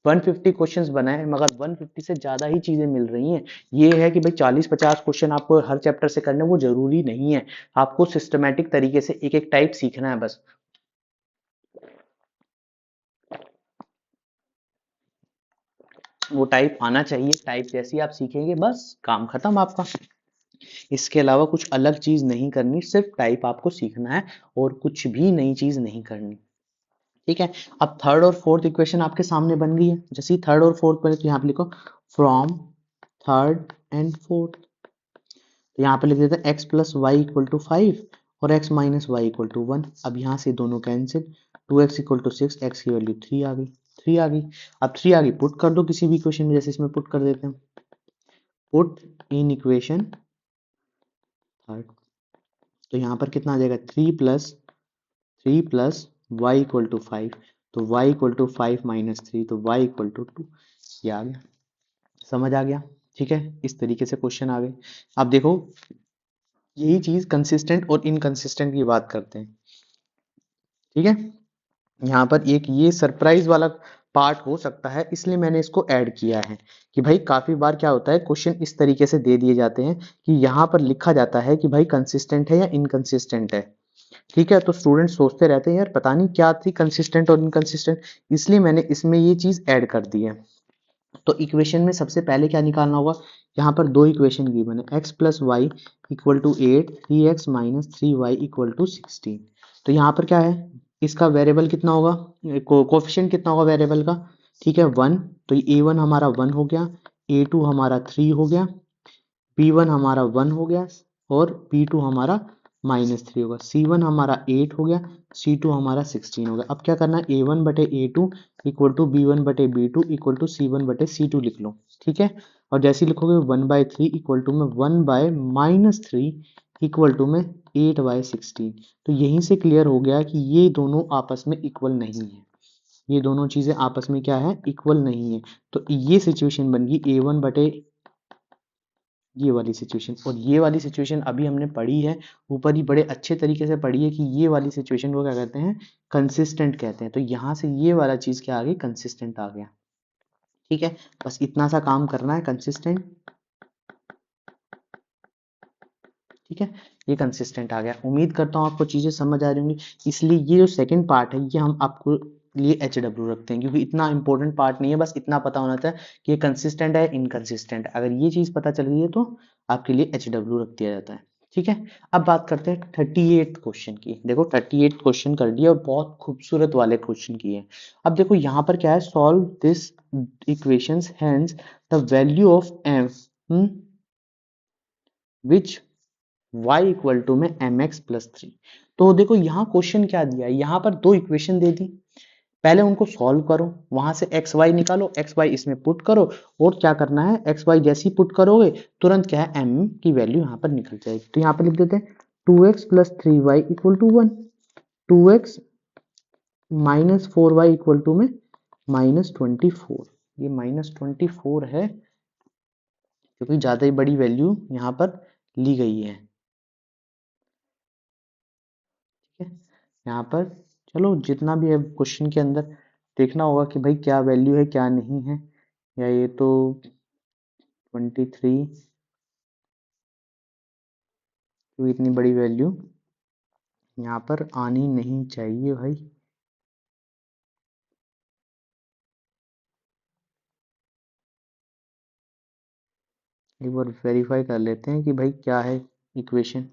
150 क्वेश्चंस बनाए मगर 150 से ज्यादा ही चीजें मिल रही हैं। ये है कि भाई 40-50 क्वेश्चन आपको हर चैप्टर से करने वो जरूरी नहीं है, आपको सिस्टमेटिक तरीके से एक एक टाइप सीखना है बस। वो टाइप आना चाहिए, टाइप जैसी आप सीखेंगे बस काम खत्म आपका। इसके अलावा कुछ अलग चीज नहीं करनी, सिर्फ टाइप आपको सीखना है और कुछ भी नई चीज नहीं करनी। ठीक है, अब थर्ड और फोर्थ इक्वेशन आपके सामने बन गई है। जैसे ही थर्ड और फोर्थ बने तो यहाँ पे लिखो फ्रॉम थर्ड एंड फोर्थ, तो यहाँ पे लिख देते हैं x plus y equal to 5 और x minus y equal to 1। अब यहाँ से दोनों cancel, 2x equal to 6, x की वैल्यू 3 आ गई, 3 आ गई। अब 3 आ गई, पुट कर दो किसी भी इक्वेशन में, जैसे इसमें पुट कर देते हैं, पुट इन इक्वेशन थर्ड, तो यहाँ पर कितना आ जाएगा 3 प्लस वाई इक्वल टू 5, तो y इक्वल टू 5 माइनस 3, तो y इक्वल टू 2। ये आ गया, समझ आ गया। ठीक है, इस तरीके से क्वेश्चन आ गए। अब देखो यही चीज कंसिस्टेंट और इनकंसिस्टेंट की बात करते हैं। ठीक है, यहाँ पर एक ये सरप्राइज वाला पार्ट हो सकता है, इसलिए मैंने इसको ऐड किया है कि भाई काफी बार क्या होता है क्वेश्चन इस तरीके से दे दिए जाते हैं कि यहाँ पर लिखा जाता है कि भाई कंसिस्टेंट है या इनकंसिस्टेंट है। ठीक है, तो स्टूडेंट सोचते रहते हैं यार पता नहीं क्या थी कंसिस्टेंट और इनकंसिस्टेंट, इसलिए मैंने इसमें ये चीज ऐड कर दी है। तो इक्वेशन में सबसे पहले क्या निकालना होगा, यहाँ पर दो इक्वेशन गिवन है, x plus y equal to 8, 3x minus 3y equal to 16। तो यहाँ पर क्या है, इसका वेरिएबल कितना होगा, कोफिशिएंट कितना होगा वेरिएबल का, ठीक है 1, तो ये a1 हमारा 1 हो गया, a2 हमारा 3 हो गया, b1 हमारा 1 हो गया और b2 हमारा -3 होगा, c1 हमारा 8 हो गया, c2 हमारा 16 हो गया। अब क्या करना है, a1 बटे a2 इक्वल टू b1 बटे b2 इक्वल टू c1 बटे c2 लिख लो। ठीक है, और जैसे ही लिखोगे 1/3 इक्वल टू में 1/-3 इक्वल टू में 8/16, तो यहीं से क्लियर हो गया कि ये दोनों आपस में इक्वल नहीं है, ये दोनों चीजें आपस में क्या है इक्वल नहीं है। तो ये सिचुएशन बन गई a1 बटे ये वाली सिचुएशन, और ये वाली सिचुएशन अभी हमने पढ़ी है ऊपर ही बड़े अच्छे तरीके से पढ़ी है कि ये वाली सिचुएशन को क्या कहते हैं कंसिस्टेंट कहते हैं। तो यहाँ से ये वाला चीज क्या आ गई कंसिस्टेंट आ गया। ठीक है, बस इतना सा काम करना है कंसिस्टेंट। ठीक है, ये कंसिस्टेंट आ गया। उम्मीद करता हूँ आपको चीजें समझ आ रही होंगी। इसलिए ये जो सेकंड पार्ट है ये हम आपको लिए HW रखते हैं, क्योंकि इतना इंपॉर्टेंट पार्ट नहीं है, बस इतना पता होना चाहिए कि ये कंसिस्टेंट है इनकंसिस्टेंट। अगर ये चीज पता चल गई है तो आपके लिए HW रख दिया जाता है। ठीक है, अब बात करते हैं 38 क्वेश्चन की। देखो 38 क्वेश्चन कर दिया और बहुत खूबसूरत वाले क्वेश्चन किए। अब देखो यहाँ पर क्या है, solve this equations hence the value of m which y equal to में mx+3। तो देखो यहाँ क्वेश्चन क्या दिया है, यहाँ पर दो इक्वेशन दे दी, पहले उनको सॉल्व करो, वहां से एक्स वाई निकालो, एक्स वाई इसमें पुट करो, और क्या करना है, एक्स वाई जैसे ही पुट करोगे तुरंत क्या है m की वैल्यू यहाँ पर निकल जाएगी। तो यहाँ पर लिख देते हैं 2x + 3y equal to 1, 2x - 4y equal to में -24। ये -24 है क्योंकि ज्यादा ही बड़ी वैल्यू यहाँ पर ली गई है। ठीक है, यहाँ पर चलो जितना भी है क्वेश्चन के अंदर देखना होगा कि भाई क्या वैल्यू है क्या नहीं है, या ये तो 23 तो इतनी बड़ी वैल्यू यहाँ पर आनी नहीं चाहिए भाई। एक बार वेरीफाई कर लेते हैं कि भाई क्या है इक्वेशन।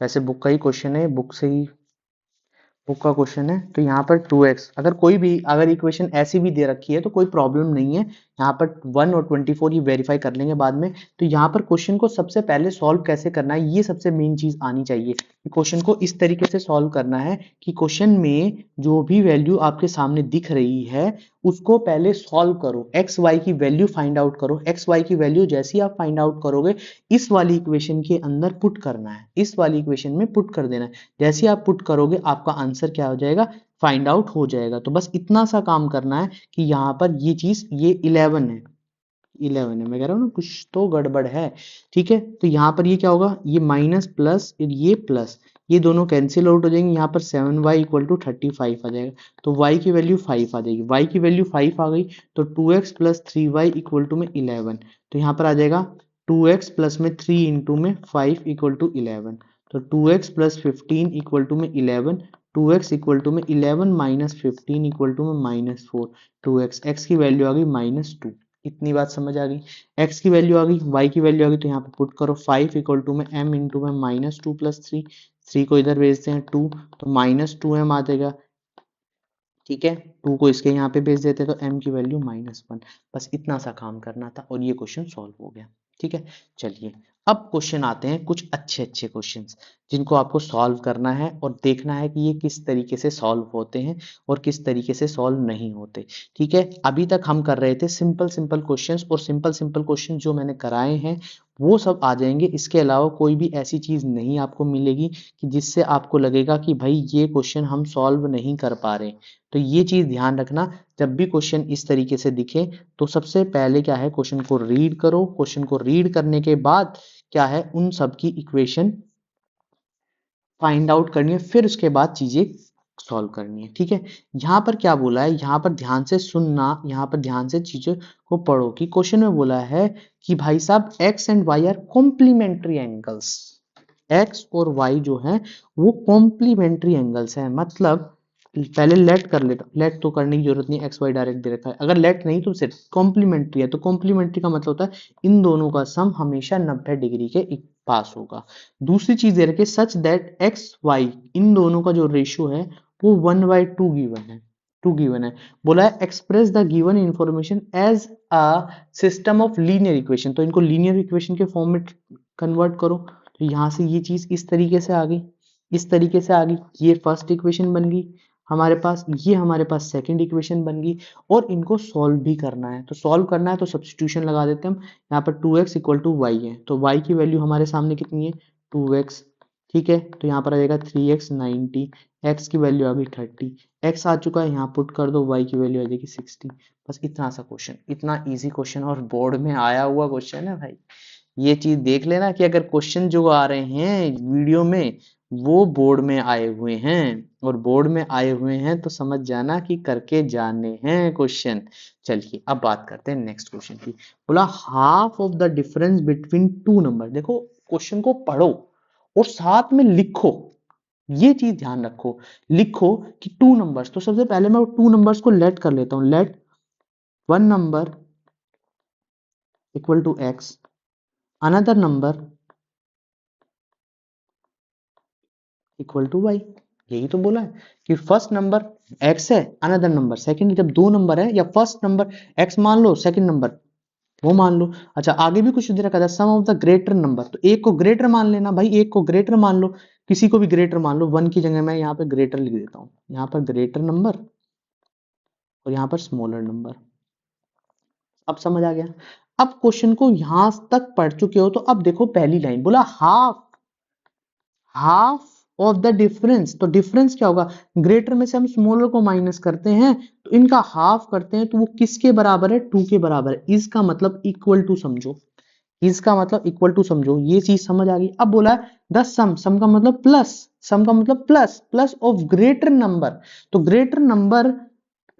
वैसे बुक का ही क्वेश्चन है, बुक से ही बुक का क्वेश्चन है। तो यहाँ पर 2x, अगर कोई भी अगर इक्वेशन ऐसी भी दे रखी है तो कोई प्रॉब्लम नहीं है, यहाँ पर 1 और 24 ये वेरीफाई कर लेंगे बाद में। तो यहाँ पर क्वेश्चन को सबसे पहले सॉल्व कैसे करना है, ये सबसे मेन चीज आनी चाहिए। क्वेश्चन को इस तरीके से सॉल्व करना है कि क्वेश्चन में जो भी वैल्यू आपके सामने दिख रही है उसको पहले सॉल्व करो, एक्स वाई की वैल्यू फाइंड आउट करो। एक्स वाई की वैल्यू जैसे ही आप फाइंड आउट करोगे इस वाली इक्वेशन के अंदर पुट करना है, इस वाली इक्वेशन में पुट कर देना है। जैसे आप पुट करोगे आपका आंसर क्या हो जाएगा, फाइंड आउट हो जाएगा। तो बस इतना सा काम करना है कि यहाँ पर ये चीज, ये 11 है, 11 है, मैं कह रहा हूँ ना कुछ तो गड़बड़ है। ठीक है, तो यहाँ पर ये क्या होगा, ये माइनस प्लस ये प्लस, ये दोनों कैंसिल आउट हो जाएंगे। यहाँ पर 7y इक्वल टू 35 आ जाएगा। तो y की वैल्यू 5 आ जाएगी, y की वैल्यू 5 आ गई तो 2x + 3y इक्वल टू में 11। तो यहाँ पर आ जाएगा 2x प्लस में 3 इंटू में 5 इक्वल टू 11। तो 2x + 15 इक्वल टू में 11, 2x इक्वल टू में 11 माइनस 15 इक्वल टू में -4, 2x, x की वैल्यू आ गई -2। इतनी बात समझ आ गई। x की वैल्यू आ गई, y की वैल्यू आ गई, तो यहाँ पे पुट करो 5 इक्वल टू में m इंटू में -2 + 3, 3 को इधर भेजते हैं 2, तो -2m आ जाएगा। ठीक है, 2 को इसके यहाँ पे भेज देते तो m की वैल्यू -1। बस इतना सा काम करना था और ये क्वेश्चन सॉल्व हो गया। ठीक है, चलिए अब क्वेश्चन आते हैं कुछ अच्छे अच्छे क्वेश्चंस जिनको आपको सॉल्व करना है और देखना है कि ये किस तरीके से सॉल्व होते हैं और किस तरीके से सॉल्व नहीं होते। ठीक है, अभी तक हम कर रहे थे सिंपल सिंपल क्वेश्चंस, और सिंपल सिंपल क्वेश्चन जो मैंने कराए हैं वो सब आ जाएंगे। इसके अलावा कोई भी ऐसी चीज नहीं आपको मिलेगी कि जिससे आपको लगेगा कि भाई ये क्वेश्चन हम सॉल्व नहीं कर पा रहे। तो ये चीज ध्यान रखना, जब भी क्वेश्चन इस तरीके से दिखे तो सबसे पहले क्या है, क्वेश्चन को रीड करो। क्वेश्चन को रीड करने के बाद क्या है, उन सब की इक्वेशन फाइंड आउट करनी है, फिर उसके बाद चीजें सॉल्व करनी है। ठीक है, यहाँ पर क्या बोला है, यहाँ पर ध्यान से सुनना, यहाँ पर ध्यान से चीजों को पढ़ो कि क्वेश्चन में बोला है कि भाई साहब x and y are complementary angles. x और y जो है वो कॉम्प्लीमेंट्री एंगल्स हैं। मतलब पहले लेट कर लेता, लेट तो करने की जरूरत नहीं, एक्स वाई डायरेक्ट दे रखा है। अगर लेट नहीं तो सिर्फ कॉम्प्लीमेंट्री है, तो कॉम्प्लीमेंट्री का मतलब होता है इन दोनों का सम हमेशा 90 डिग्री के पास होगा। दूसरी चीज दे रखी है सच दैट एक्स वाई, इन दोनों का जो रेशियो है वो 1/2 गिवन है, 2 गिवन है। बोला है express the given information as a system of linear equation, तो इनको लीनियर इक्वेशन के फॉर्म में कन्वर्ट करो। तो यहाँ से ये चीज इस तरीके से आ गई, इस तरीके से आ गई, ये फर्स्ट इक्वेशन बन गई हमारे पास, ये हमारे पास सेकंड इक्वेशन बन गई। और इनको सॉल्व भी करना है, तो सॉल्व करना है तो सब्स्टिट्यूशन लगा देते हैं हम। यहाँ पर 2x इक्वल टू वाई है, तो y की वैल्यू हमारे सामने कितनी है, 2x। ठीक है, तो यहाँ पर आ जाएगा 3x 90, x की वैल्यू आ गई 30, x आ चुका है, यहाँ पुट कर दो, y की वैल्यू आ जाएगी 60। बस इतना सा क्वेश्चन, इतना इजी क्वेश्चन और बोर्ड में आया हुआ क्वेश्चन है भाई। ये चीज देख लेना कि अगर क्वेश्चन जो आ रहे हैं वीडियो में वो बोर्ड में आए हुए हैं, और बोर्ड में आए हुए हैं तो समझ जाना कि करके जाने हैं क्वेश्चन। चलिए अब बात करते हैं नेक्स्ट क्वेश्चन की। बोला half of the difference between two number. देखो क्वेश्चन को पढ़ो और साथ में लिखो, ये चीज ध्यान रखो। लिखो कि टू नंबर्स, तो सबसे पहले मैं टू नंबर्स को लेट कर लेता हूं। Let one number equal to x, another number equal to y. यही तो बोला है कि फर्स्ट नंबर x है, अनदर नंबर सेकंड। जब दो नंबर है या फर्स्ट नंबर x मान लो, सेकंड नंबर वो मान लो। अच्छा आगे भी कुछ दे रखा था, सम ऑफ द ग्रेटर नंबर, तो एक को ग्रेटर मान लेना भाई, एक को ग्रेटर मान लो, किसी को भी ग्रेटर मान लो। वन की जगह मैं यहाँ पे ग्रेटर लिख देता हूँ, यहाँ पर ग्रेटर नंबर और यहाँ पर स्मॉलर नंबर। अब समझ आ गया। अब क्वेश्चन को यहां तक पढ़ चुके हो तो अब देखो पहली लाइन, बोला half, half of the difference. तो डिफरेंस क्या होगा, ग्रेटर में से हम स्मॉलर को माइनस करते हैं तो इनका हाफ करते हैं, तो वो किसके बराबर है, टू के बराबर है। इसका मतलब इक्वल टू समझो, इसका मतलब इक्वल टू समझो, ये चीज समझ आ गई। अब बोला है द सम, सम का मतलब प्लस, सम का मतलब plus, plus of greater number, तो greater number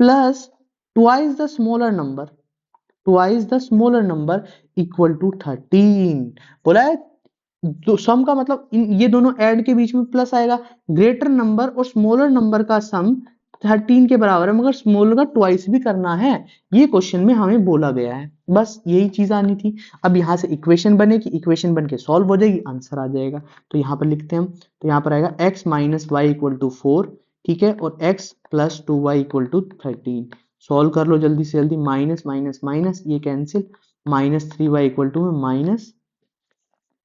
plus twice the smaller number, twice the smaller number equal to 13। बोला है तो सम का मतलब ये दोनों ऐड के बीच में प्लस आएगा, ग्रेटर नंबर और स्मॉलर नंबर का सम 13 के बराबर है, मगर स्मॉलर का ट्वाइस भी करना है, ये क्वेश्चन में हमें बोला गया है। बस यही चीज आनी थी। अब यहाँ से इक्वेशन बनेगी, इक्वेशन बन के सॉल्व हो जाएगी, आंसर आ जाएगा। तो यहाँ पर लिखते हैं हम, तो यहाँ पर आएगा x minus y equal to 4, ठीक है, और x plus 2y equal to 13। Solve कर लो जल्दी से जल्दी, माइनस माइनस माइनस ये cancel, minus 3y equal to में माइनस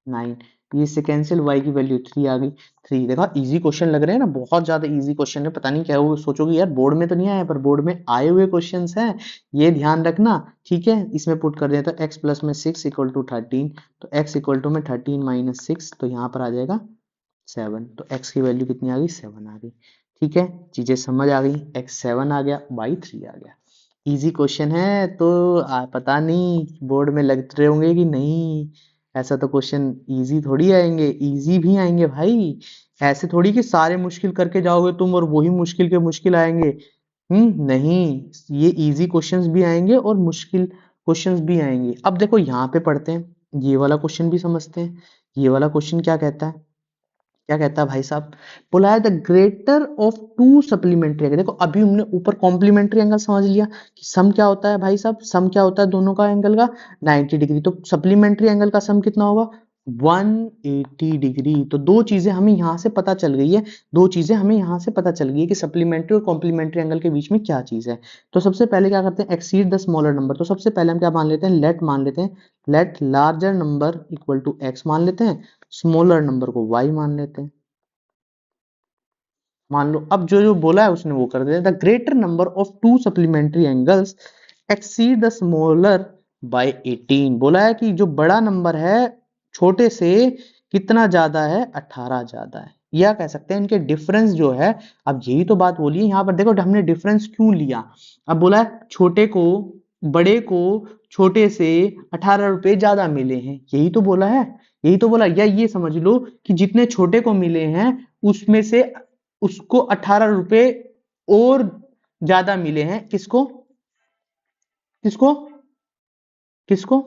9, ये से कैंसिल, y की वैल्यू 3 आ गई। 3 देखा, इजी क्वेश्चन लग रहे हैं ना, बहुत ज्यादा इजी क्वेश्चन है। पता नहीं क्या वो सोचोगे यार बोर्ड में तो नहीं आया, पर बोर्ड में आए हुए क्वेश्चंस हैं, ये ध्यान रखना, ठीक है। इसमें पुट कर दें तो x प्लस में 6 इक्वल टू 13, तो x इक्वल टू में 13 माइनस 6, तो यहाँ पर आ जाएगा 7। तो x की वैल्यू कितनी आ गई, 7 आ गई। ठीक है, चीजें समझ आ गई, x 7 आ गया, y 3 आ गया। इजी क्वेश्चन है तो पता नहीं बोर्ड में लग रहे होंगे कि नहीं, ऐसा तो क्वेश्चन इजी थोड़ी आएंगे, इजी भी आएंगे भाई। ऐसे थोड़ी कि सारे मुश्किल करके जाओगे तुम और वही मुश्किल के मुश्किल आएंगे। नहीं, ये इजी क्वेश्चंस भी आएंगे और मुश्किल क्वेश्चंस भी आएंगे। अब देखो यहाँ पे पढ़ते हैं, ये वाला क्वेश्चन भी समझते हैं। ये वाला क्वेश्चन क्या कहता है, क्या कहता है भाई साहब, बोला है the greater of to supplementary angle. देखो अभी हमने ऊपर कॉम्प्लीमेंट्री एंगल समझ लिया कि सम क्या होता है भाई साहब, सम क्या होता है दोनों का एंगल का, 90 डिग्री। तो सप्लीमेंट्री एंगल का सम कितना होगा, 180 डिग्री। तो दो चीजें हमें यहाँ से पता चल गई है, दो चीजें हमें यहाँ से पता चल गई है कि सप्लीमेंट्री और कॉम्प्लीमेंट्री एंगल के बीच में क्या चीज है। तो सबसे पहले क्या करते हैं, एक्सीड द स्मॉलर नंबर। तो सबसे पहले हम क्या मान लेते हैं, लेट मान लेते हैं, let larger number equal to x मान लेते हैं, स्मॉलर नंबर को वाई मान लेते हैं। मान लो अब जो जो बोला है उसने वो कर दिया, the greater number of to supplementary angles exceed the smaller by 18। बोला है कि जो बड़ा नंबर है छोटे से कितना ज्यादा है, 18 ज्यादा है, या कह सकते हैं इनके डिफरेंस जो है। अब यही तो बात बोली है यहाँ पर, देखो हमने डिफरेंस क्यों लिया। अब बोला है छोटे को, बड़े को छोटे से 18 रुपए ज्यादा मिले हैं, यही तो बोला है, यही तो बोला। या ये समझ लो कि जितने छोटे को मिले हैं उसमें से उसको 18 रुपए और ज्यादा मिले हैं, किसको, किसको, किसको,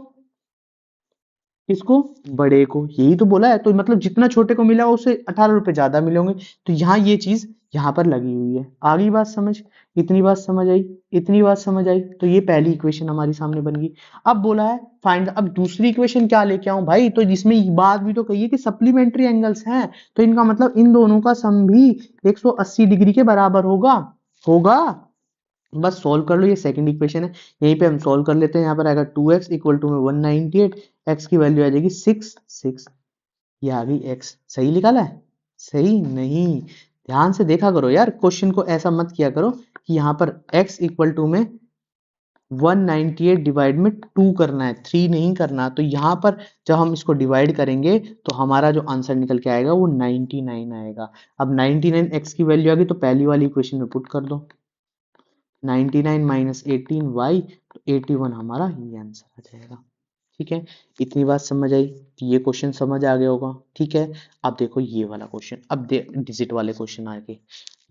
किसको, बड़े को। यही तो बोला है, तो मतलब जितना छोटे को मिला उससे 18 रुपए ज्यादा मिले होंगे। तो यहाँ ये चीज यहाँ पर लगी हुई है। आगे बात समझ, इतनी बात समझ आई, इतनी बात समझ आई। तो ये पहली इक्वेशन हमारी सामने बन गई। अब बोला है फाइंड, अब दूसरी इक्वेशन क्या लेके आऊं भाई, तो जिसमें बात भी तो कही है कि सप्लीमेंट्री एंगल्स हैं, तो इनका मतलब इन दोनों का सम भी 180 डिग्री के बराबर होगा, होगा। बस सॉल्व कर लो, ये सेकंड इक्वेशन है, यहीं पे हम सॉल्व कर लेते हैं। यहाँ पर आएगा 2x इक्वल टू में 198, x की वैल्यू आ जाएगी 6 6, ये आ गई x। सही निकाला है, सही नहीं, ध्यान से देखा करो यार, क्वेश्चन को ऐसा मत किया करो कि यहाँ पर x इक्वल टू में 198 डिवाइड में 2 करना है, 3 नहीं करना। तो यहाँ पर जब हम इसको डिवाइड करेंगे तो हमारा जो आंसर निकल के आएगा वो 99 आएगा। अब 99 x की वैल्यू आ गई तो पहली वाली इक्वेशन में पुट कर दो, 99 माइनस 18 y, तो 81 हमारा ये आंसर आ जाएगा। ठीक है, इतनी बात समझ आई, तो ये क्वेश्चन समझ आ गया होगा। ठीक है, अब देखो ये वाला क्वेश्चन, अब डिजिट वाले क्वेश्चन आ गए,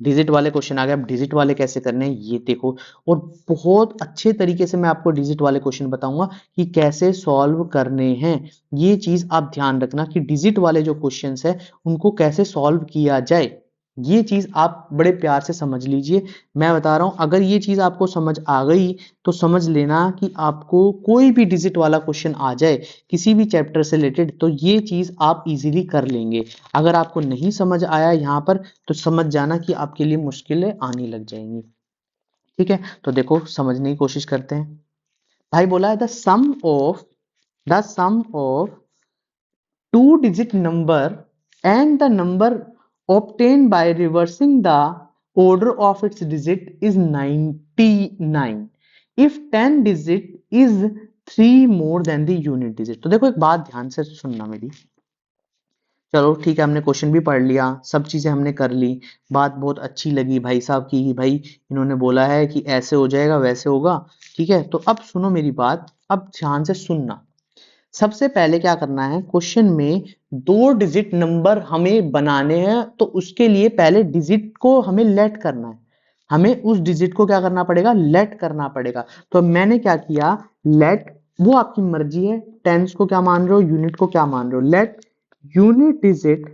डिजिट वाले क्वेश्चन आ गए। अब डिजिट वाले कैसे करने हैं ये देखो, और बहुत अच्छे तरीके से मैं आपको डिजिट वाले क्वेश्चन बताऊंगा कि कैसे सॉल्व करने हैं। ये चीज आप ध्यान रखना कि डिजिट वाले जो क्वेश्चंस है उनको कैसे सॉल्व किया जाए, ये चीज आप बड़े प्यार से समझ लीजिए। मैं बता रहा हूं, अगर ये चीज आपको समझ आ गई तो समझ लेना कि आपको कोई भी डिजिट वाला क्वेश्चन आ जाए किसी भी चैप्टर से रिलेटेड तो ये चीज आप इजीली कर लेंगे। अगर आपको नहीं समझ आया यहाँ पर तो समझ जाना कि आपके लिए मुश्किलें आने लग जाएंगी। ठीक है, तो देखो समझने की कोशिश करते हैं। भाई बोला है the sum of 2 digit number and the number obtained by reversing the order of its digit is 99 if 10 digit is 3 more than the unit digit। तो देखो एक बात ध्यान से सुनना मेरी, चलो ठीक है, हमने क्वेश्चन भी पढ़ लिया, सब चीजें हमने कर ली, बात बहुत अच्छी लगी भाई साहब की कि भाई इन्होंने बोला है कि ऐसे हो जाएगा वैसे होगा। ठीक है, तो अब सुनो मेरी बात, अब ध्यान से सुनना। सबसे पहले क्या करना है, क्वेश्चन में 2 डिजिट नंबर हमें बनाने हैं, तो उसके लिए पहले डिजिट को हमें लेट करना है, हमें उस डिजिट को क्या करना पड़ेगा, लेट करना पड़ेगा। तो मैंने क्या किया, लेट, वो आपकी मर्जी है, टेंस को क्या मान रहे हो, यूनिट को क्या मान रहे हो, let unit digit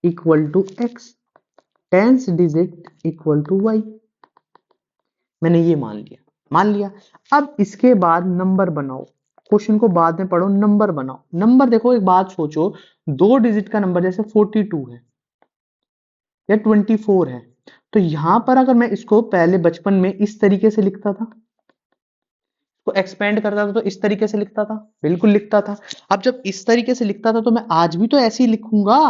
equal to x, tens digit equal to y, मैंने ये मान लिया। अब इसके बाद नंबर बनाओ, क्वेश्चन को बाद में पढ़ो, नंबर बनाओ। नंबर देखो, एक बात सोचो, 2 डिजिट का नंबर जैसे 42 है या 24 है, तो यहां पर अगर मैं इसको पहले बचपन में इस तरीके से लिखता था, तो एक्सपेंड करता था तो इस तरीके से लिखता था, बिल्कुल लिखता था। अब जब इस तरीके से लिखता था तो मैं आज भी तो ऐसे ही लिखूंगा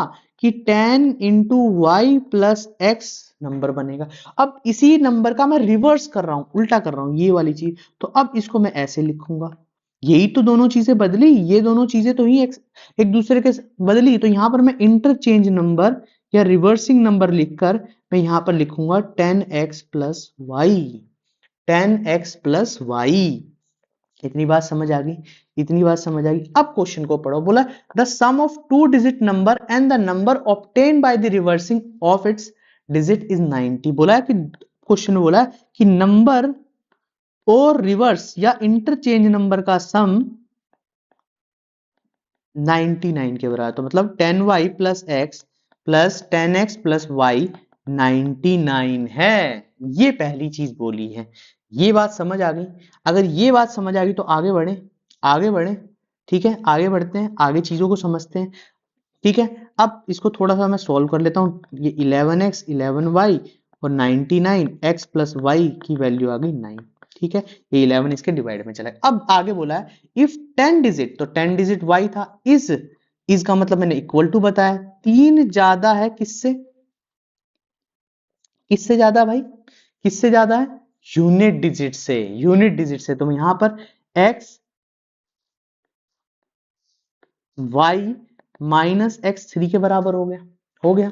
कि 10 into y plus x number बनेगा। अब इसी नंबर का मैं रिवर्स कर रहा हूं, उल्टा कर रहा हूं ये वाली चीज, तो अब इसको मैं ऐसे लिखूंगा। यही तो दोनों चीजें बदली, ये दोनों चीजें तो ही एक दूसरे के बदली। तो यहां पर मैं इंटरचेंज नंबर या रिवर्सिंग नंबर लिखकर मैं यहां पर लिखूंगा 10x plus Y, 10x plus Y. इतनी बात समझ आ गई, इतनी बात समझ आ गई। अब क्वेश्चन को पढ़ो, बोला the sum of 2 digit number and the number obtained by the reversing of its digit is 90। बोला है कि क्वेश्चन में बोला है कि नंबर और रिवर्स या इंटरचेंज नंबर का सम 99 के बराबर, तो मतलब 10y plus x plus 10x plus y 99 है। ये पहली चीज बोली है, ये बात समझ आ गई। अगर ये बात समझ आ गई तो आगे बढ़े, आगे बढ़े। ठीक है, आगे बढ़ते हैं, आगे चीजों को समझते हैं। ठीक है, अब इसको थोड़ा सा मैं सॉल्व कर लेता हूं। ये 11x 11y और 99x प्लस वाई की वैल्यू आ गई 9। ठीक है, ये 11 इसके डिवाइड में चला गया। अब आगे बोला है इफ 10 डिजिट, तो 10 डिजिट y था, इस का मतलब मैंने इक्वल टू बताया, 3 ज्यादा है किससे, किससे ज्यादा भाई, किससे ज्यादा है, यूनिट डिजिट से, यूनिट डिजिट से। तो यहां पर x y माइनस एक्स 3 के बराबर हो गया, हो गया,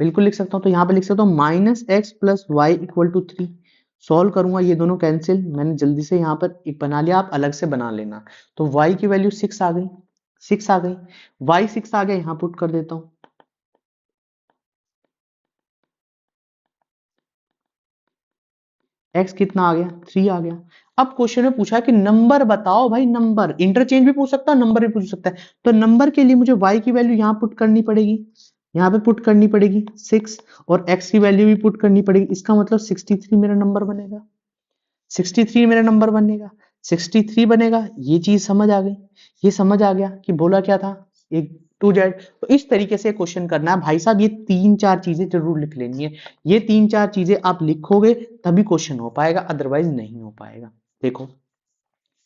बिल्कुल लिख सकता हूं। तो यहां पे लिख सकता हूं minus x plus y equal to 3। Solve करूंगा, ये दोनों कैंसिल, मैंने जल्दी से यहां पर एक बना लिया, आप अलग से बना लेना। तो y की वैल्यू 6 आ गई, 6 आ गई, y 6 आ गया, यहां पुट कर देता हूं। x कितना आ गया, 3 आ गया। अब क्वेश्चन में पूछा कि नंबर बताओ भाई, नंबर, इंटरचेंज भी पूछ सकता है, नंबर भी पूछ सकता है। तो नंबर के लिए मुझे y की वैल्यू यहां पुट करनी पड़ेगी, यहाँ पे पुट करनी पड़ेगी 6, और x की वैल्यू भी पुट करनी पड़ेगी। इसका मतलब 63 मेरा नंबर बनेगा, 63 मेरा नंबर बनेगा, 63 बनेगा। ये चीज समझ आ गई, ये समझ आ गया कि बोला क्या था, एक टू जेड। तो इस तरीके से क्वेश्चन करना है भाई साहब, ये 3-4 चीजें जरूर लिख लेनी है। ये 3-4 चीजें आप लिखोगे तभी क्वेश्चन हो पाएगा, अदरवाइज नहीं हो पाएगा। देखो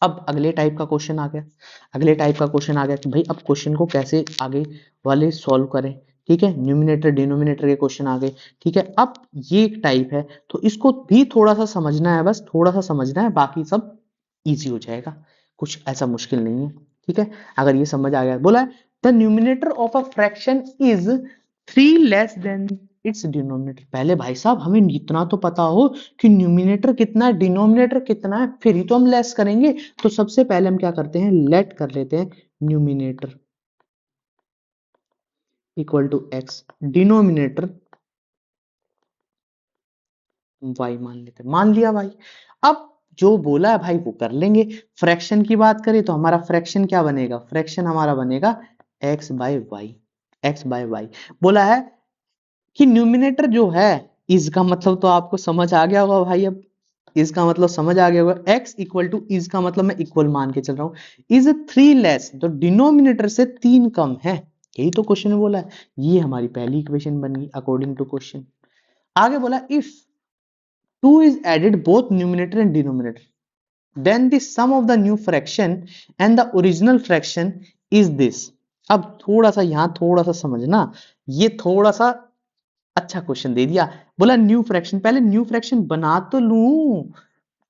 अब अगले टाइप का क्वेश्चन आ गया, अगले टाइप का क्वेश्चन आ गया कि भाई अब क्वेश्चन को कैसे आगे वाले सॉल्व करें। ठीक है, न्यूमिनेटर डिनोमिनेटर के क्वेश्चन आ गए। ठीक है, अब ये एक टाइप है, तो इसको भी थोड़ा सा समझना है, बस थोड़ा सा समझना है, बाकी सब इजी हो जाएगा, कुछ ऐसा मुश्किल नहीं है। ठीक है, अगर ये समझ आ गया, बोला है the numerator of a fraction is 3 less than it's denominator. पहले भाई साहब हमें इतना तो पता हो कि न्यूमिनेटर कितना है, डिनोमिनेटर कितना है, फिर ही तो हम लेस करेंगे। तो सबसे पहले हम क्या करते हैं, लेट कर लेते हैं numerator equal to x, denominator y मान लेते हैं। मान लिया भाई, अब जो बोला है भाई वो कर लेंगे। फ्रैक्शन की बात करें तो हमारा फ्रैक्शन क्या बनेगा, फ्रैक्शन हमारा बनेगा x by y, x by y. बोला है कि न्यूमिनेटर जो है, इसका मतलब तो आपको समझ आ गया होगा भाई, अब इसका मतलब समझ आ गया होगा, x इक्वल टू इसका मतलब मैं इक्वल मान के चल रहा हूं, इज 3 लेस, तो डिनोमिनेटर से 3 कम है, यही तो क्वेश्चन में बोला है। ये हमारी पहली इक्वेशन बन गई अकॉर्डिंग टू क्वेश्चन। आगे बोला if 2 is added both numerator and denominator, then the sum of the new fraction and the original fraction is this। अब थोड़ा सा यहां थोड़ा सा समझना, ये थोड़ा सा अच्छा क्वेश्चन दे दिया। बोला न्यू फ्रैक्शन, पहले न्यू फ्रैक्शन बना तो लूं,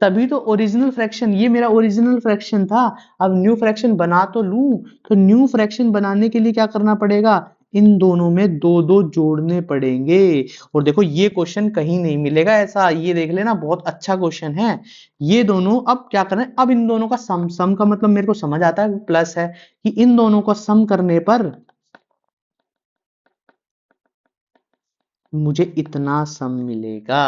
तभी तो ओरिजिनल फ्रैक्शन, ये मेरा ओरिजिनल फ्रैक्शन था, अब न्यू फ्रैक्शन बना तो लूं। तो न्यू फ्रैक्शन बनाने के लिए क्या करना पड़ेगा, इन दोनों में दो दो जोड़ने पड़ेंगे। और देखो ये क्वेश्चन कहीं नहीं मिलेगा ऐसा, ये देख लेना, बहुत अच्छा क्वेश्चन है। ये दोनों अब क्या करना है, अब इन दोनों का सम, सम का मतलब मेरे को समझ आता है, प्लस है कि इन दोनों का सम करने पर मुझे इतना सम मिलेगा,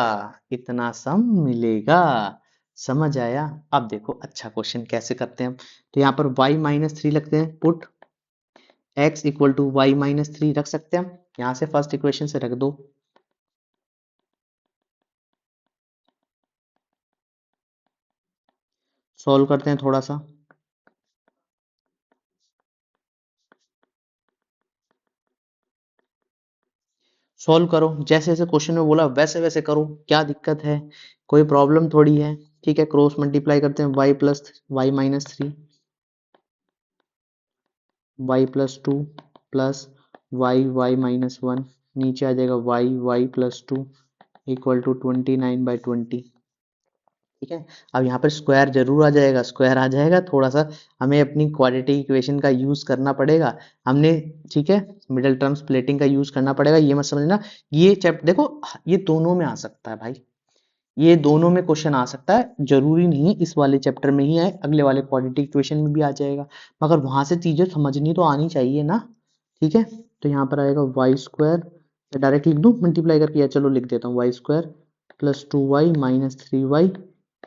इतना सम मिलेगा। समझ आया। अब देखो अच्छा क्वेश्चन कैसे करते हैं हम, तो यहाँ पर y माइनस थ्री लगते हैं, put x equal to y minus three रख सकते हैं हम, यहाँ से फर्स्ट इक्वेशन से रख दो। सॉल्व करते हैं थोड़ा सा, सॉल्व करो जैसे जैसे क्वेश्चन में बोला वैसे वैसे करो, क्या दिक्कत है, कोई प्रॉब्लम थोड़ी है। ठीक है, क्रॉस मल्टीप्लाई करते हैं, y plus y minus three, y plus two plus y minus one, नीचे आ जाएगा y plus two equal to 29/20। ठीक है, अब यहाँ पर स्क्वायर जरूर आ जाएगा, स्क्वायर आ जाएगा, थोड़ा सा हमें अपनी क्वाड्रेटिक इक्वेशन का यूज करना पड़ेगा हमने। ठीक है, मिडिल टर्म स्प्लिटिंग का यूज करना पड़ेगा, ये मत समझना। ये चैप्टर देखो, ये दोनों में आ सकता है भाई, ये दोनों में क्वेश्चन आ सकता है, जरूरी नहीं इस वाले चैप्टर में ही आए, अगले वाले क्वाड्रेटिक इक्वेशन में भी आ जाएगा, मगर वहां से चीजें समझनी तो आनी चाहिए ना। ठीक है, तो यहाँ पर आएगा वाई स्क्वायर, डायरेक्ट लिख दूं मल्टीप्लाई करके, या चलो लिख देता हूँ, y square plus 2y minus 3y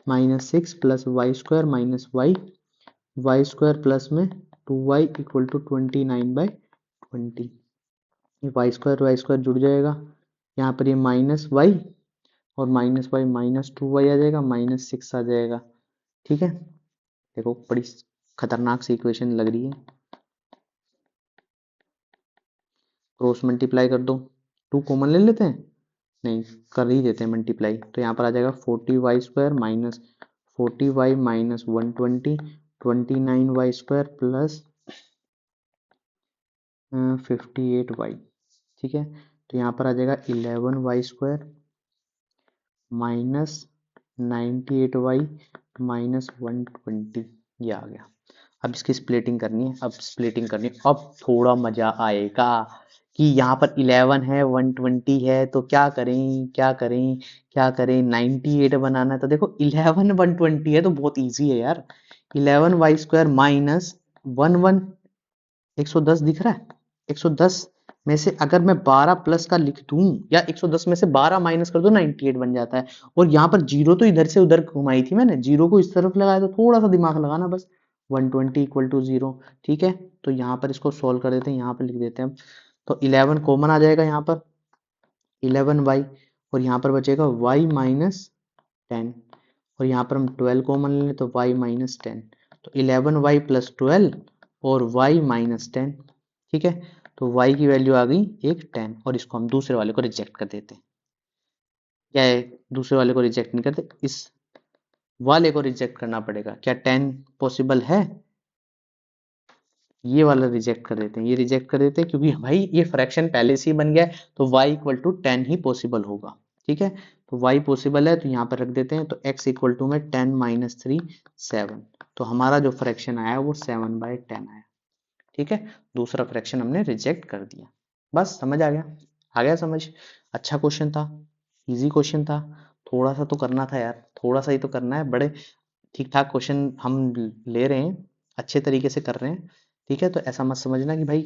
minus 6 plus y square minus y square plus में 2y इक्वल टू 29/20। ये वाई स्क्वायर जुड़ जाएगा, यहाँ पर ये माइनस वाई और माइनस वाई माइनस 2y आ जाएगा, माइनस 6 आ जाएगा। ठीक है, देखो बड़ी खतरनाक सी इक्वेशन लग रही है, क्रॉस मल्टीप्लाई कर दो, 2 कॉमन ले लेते हैं, नहीं कर ही देते हैं मल्टीप्लाई, तो यहाँ पर आ जाएगा 40y square minus 40y minus 120, 29y square plus 58y। ठीक है, तो यहाँ पर आ जाएगा 11y square minus 98y minus 120, ये आ गया। अब इसकी स्प्लिटिंग करनी है, अब स्प्लिटिंग करनी है, अब थोड़ा मजा आएगा कि यहाँ पर 11 है 120 है, तो क्या करें क्या करें क्या करें, 98 बनाना है, तो देखो 11 120 है तो बहुत इजी है यार। 11y स्क्वायर माइनस 110 दिख रहा है, 110 में से अगर मैं 12 प्लस का लिख दूं, या 110 में से 12 माइनस कर दो, 98 बन जाता है। और यहाँ पर जीरो तो इधर से उधर घुमाई थी मैंने, जीरो को इस तरफ लगाया, तो थोड़ा सा दिमाग लगाना बस, 120 इक्वल टू जीरो। ठीक है, तो यहाँ पर इसको सोल्व कर देते हैं, यहाँ पर लिख देते हैं, तो 11 कॉमन आ जाएगा यहाँ पर, 11y, और यहाँ पर बचेगा y माइनस 10, और यहाँ पर हम 12 कॉमन ले लें तो y माइनस 10, तो 11y प्लस 12 और y माइनस 10। ठीक है, तो y की वैल्यू आ गई एक 10, और इसको हम दूसरे वाले को रिजेक्ट कर देते हैं, क्या है, दूसरे वाले को रिजेक्ट नहीं करते, इस वाले को रिजेक्ट करना पड़ेगा, क्या 10 पॉसिबल है, ये वाला रिजेक्ट कर देते हैं, ये रिजेक्ट कर देते हैं, क्योंकि भाई ये फ्रैक्शन पहले से ही बन गया है, तो y इक्वल टू 10 ही पॉसिबल होगा। ठीक है, तो y पॉसिबल है तो यहाँ पर रख देते हैं, तो x इक्वल टू में 10 माइनस 3 7, तो हमारा जो फ्रैक्शन आया वो 7/10 आया। ठीक है, दूसरा फ्रैक्शन हमने रिजेक्ट कर दिया। बस समझ आ गया समझ। अच्छा क्वेश्चन था, इजी क्वेश्चन था, थोड़ा सा तो करना था यार, थोड़ा सा ही तो करना है, बड़े ठीक ठाक क्वेश्चन हम ले रहे हैं, अच्छे तरीके से कर रहे हैं। ठीक है, तो ऐसा मत समझना कि भाई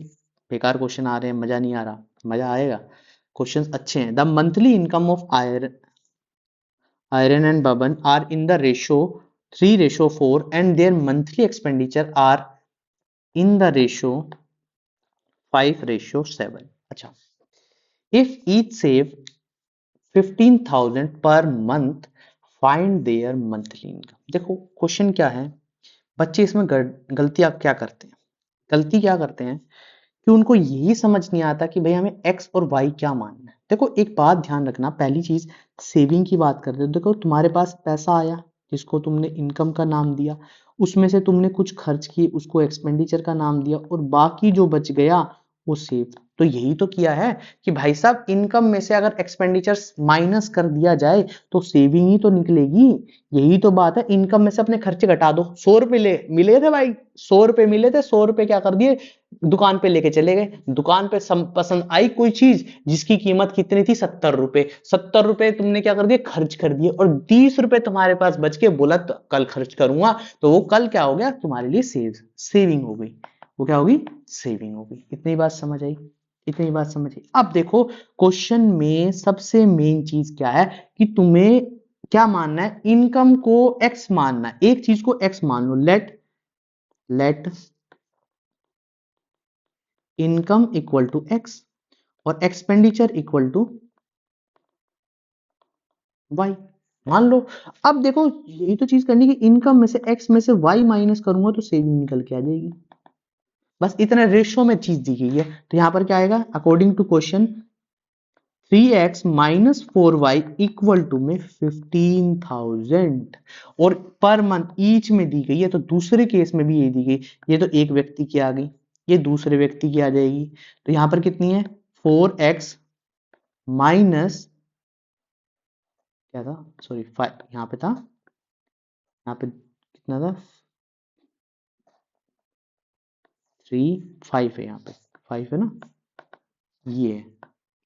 बेकार क्वेश्चन आ रहे हैं, मजा नहीं आ रहा, मजा आएगा, क्वेश्चंस अच्छे हैं। The monthly income of Aryan and Baban are in the ratio 3:4 and their monthly expenditure are in the ratio 5:7। अच्छा, if each save 15,000 per month, find their monthly income. देखो क्वेश्चन क्या है, बच्चे इसमें गलती आप क्या करते हैं, गलती क्या करते हैं कि उनको यही समझ नहीं आता कि भाई हमें एक्स और वाई क्या मानना है। देखो एक बात ध्यान रखना, पहली चीज सेविंग की बात करते हो, देखो तुम्हारे पास पैसा आया जिसको तुमने इनकम का नाम दिया, उसमें से तुमने कुछ खर्च किए उसको एक्सपेंडिचर का नाम दिया, और बाकी जो बच गया वो सेव। तो यही तो किया है कि भाई साहब इनकम में से अगर एक्सपेंडिचर माइनस कर दिया जाए तो सेविंग ही तो निकलेगी। यही तो बात है, इनकम में से अपने खर्चे घटा दो। 100 रुपए मिले थे भाई, 100 रुपए मिले थे, 100 रुपए क्या कर दिए, दुकान पे लेके चले गए। दुकान पे पसंद आई कोई चीज जिसकी कीमत कितनी थी, 70 रुपए, 70 रुपए तुमने क्या कर दिए, खर्च कर दिए, और 20 रुपए तुम्हारे पास बच के, बोला तो कल खर्च करूंगा, तो वो कल क्या हो गया तुम्हारे लिए, सेविंग हो गई। वो क्या होगी, सेविंग हो गई। इतनी बात समझ आई, इतनी बात समझ आई। अब देखो क्वेश्चन में सबसे मेन चीज क्या है कि तुम्हें क्या मानना है, इनकम को एक्स मानना है, एक चीज को एक्स मान लो, let income equal to X और एक्सपेंडिचर इक्वल टू वाई, मान लो। अब देखो यही तो चीज करनी कि इनकम में से एक्स में से वाई माइनस करूंगा तो सेविंग निकल के आ जाएगी। बस इतना रेशियो में चीज दी गई है, तो यहां पर क्या आएगा, according to question 3x minus 4y equal to में 15,000, और पर मंथ ईच में दी गई है, तो दूसरे केस में भी ये दी गई। ये तो एक व्यक्ति की आ गई, ये दूसरे व्यक्ति की आ जाएगी, तो यहां पर कितनी है, 4x माइनस क्या था, सॉरी 5, यहाँ पे था, यहाँ पे कितना था, 5 है, यहाँ पे 5 है ना, ये है,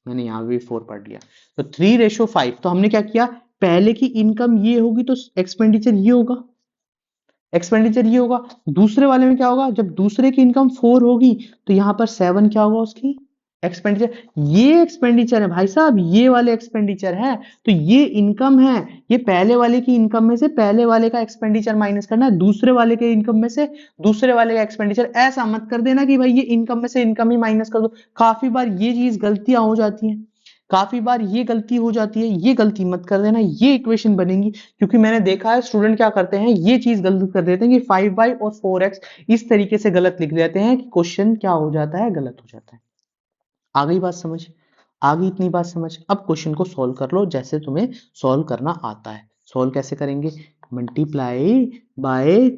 मैंने यहाँ भी 4 पढ़ लिया। तो 3:5, तो हमने क्या किया, पहले की इनकम ये होगी तो एक्सपेंडिचर ये होगा, एक्सपेंडिचर ये होगा। दूसरे वाले में क्या होगा, जब दूसरे की इनकम 4 होगी तो यहाँ पर 7 क्या होगा उसकी एक्सपेंडिचर। ये एक्सपेंडिचर है भाई साहब, ये वाले एक्सपेंडिचर है, तो ये इनकम है, ये पहले वाले की इनकम में से पहले वाले का एक्सपेंडिचर माइनस करना है, दूसरे वाले के इनकम में से दूसरे वाले का एक्सपेंडिचर। ऐसा मत कर देना कि भाई ये इनकम में से इनकम ही माइनस कर दो, काफी बार ये चीज गलतियां हो जाती हैं, काफी बार ये गलती हो जाती है, ये गलती मत कर देना, ये इक्वेशन बनेगी। क्योंकि मैंने देखा है स्टूडेंट क्या करते हैं, ये चीज गलत कर देते हैं कि 5y और 4x इस तरीके से गलत लिख देते हैं कि क्वेश्चन क्या हो जाता है, गलत हो जाता है। आ गई बात समझ, आ गई इतनी बात समझ। अब क्वेश्चन को सॉल्व कर लो जैसे तुम्हें सॉल्व करना आता है। सॉल्व कैसे करेंगे, मल्टीप्लाई बाय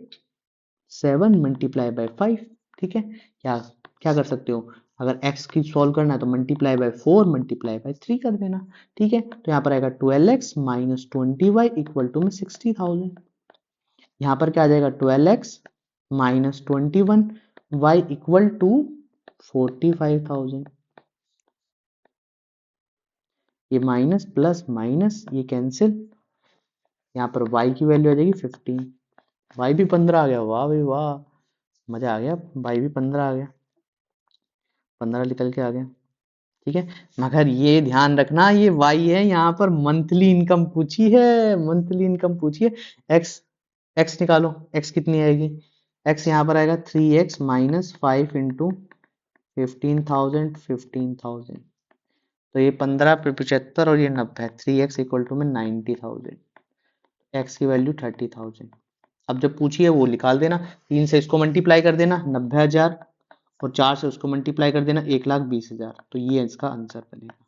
7 मल्टीप्लाई बाय 5। ठीक है, क्या क्या कर सकते हो, अगर x की सॉल्व करना है तो मल्टीप्लाई बाय 4 मल्टीप्लाई बाय 3 कर देना। ठीक है, तो यहाँ पर आएगा 12x minus 20y equal to में 60,000। यहाँ पर क्या आ जाएगा, 12x minus 21y equal to 45,000। ये माइनस प्लस माइनस ये कैंसिल, यहाँ पर y की वैल्यू आ जाएगी 15, y भी 15 आ गया, वाह भाई वाह, मजा आ गया, y भी 15 आ गया, 15 निकल के आ गया। ठीक है, मगर ये ध्यान रखना ये y है, यहाँ पर मंथली इनकम पूछी है, मंथली इनकम पूछी है। x x निकालो, x कितनी आएगी, x यहाँ पर आएगा 3x माइनस 5 इंटू 15,000, तो ये 15 पे 75 और ये 90, 3x इक्वल टू में 90,000, x की वैल्यू 30,000। अब जब पूछिए वो निकाल देना, 3 से इसको मल्टीप्लाई कर देना 90,000, और 4 से उसको मल्टीप्लाई कर देना 1,20,000, तो ये इसका आंसर बनेगा।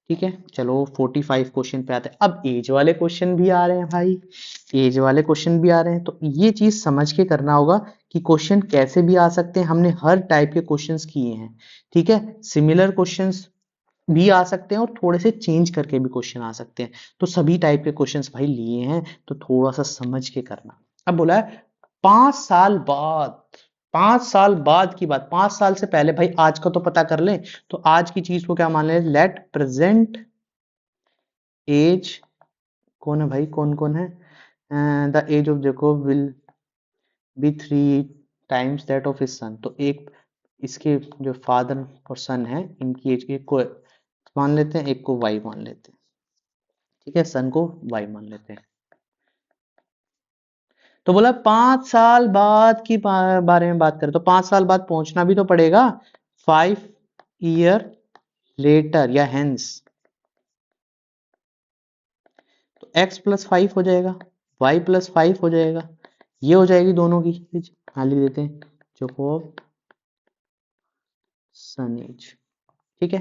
ठीक है, चलो 45 क्वेश्चन पे आते हैं। अब एज वाले क्वेश्चन भी आ रहे हैं भाई, एज वाले क्वेश्चन भी आ रहे हैं, तो ये चीज समझ के करना होगा कि क्वेश्चन कैसे भी आ सकते हैं। हमने हर टाइप के क्वेश्चंस किए हैं, ठीक है, सिमिलर क्वेश्चंस भी आ सकते हैं और थोड़े से चेंज करके भी क्वेश्चन आ सकते हैं। तो सभी टाइप के क्वेश्चंस भाई लिए हैं, तो थोड़ा सा समझ के करना। अब बोला है 5 साल बाद, 5 साल बाद की बात, 5 साल से पहले भाई आज का तो पता कर लें। तो आज की चीज को क्या मान लें, लेट प्रेजेंट एज, कौन है भाई, कौन कौन है, the age of Jacob will be 3 times that of his son. तो एक इसके जो फादर और सन है, इनकी एज एक को मान लेते हैं, एक को वाई मान लेते हैं, ठीक है, सन को वाई मान लेते हैं। तो बोला 5 साल बाद की बारे में बात करें, तो 5 साल बाद पहुंचना भी तो पड़ेगा, 5 year लेटर या हेंस। तो x + 5 हो जाएगा, y + 5 हो जाएगा, ये हो जाएगी दोनों की एज। हाँ लिख देते हैं जेकोब सन एज, ठीक है।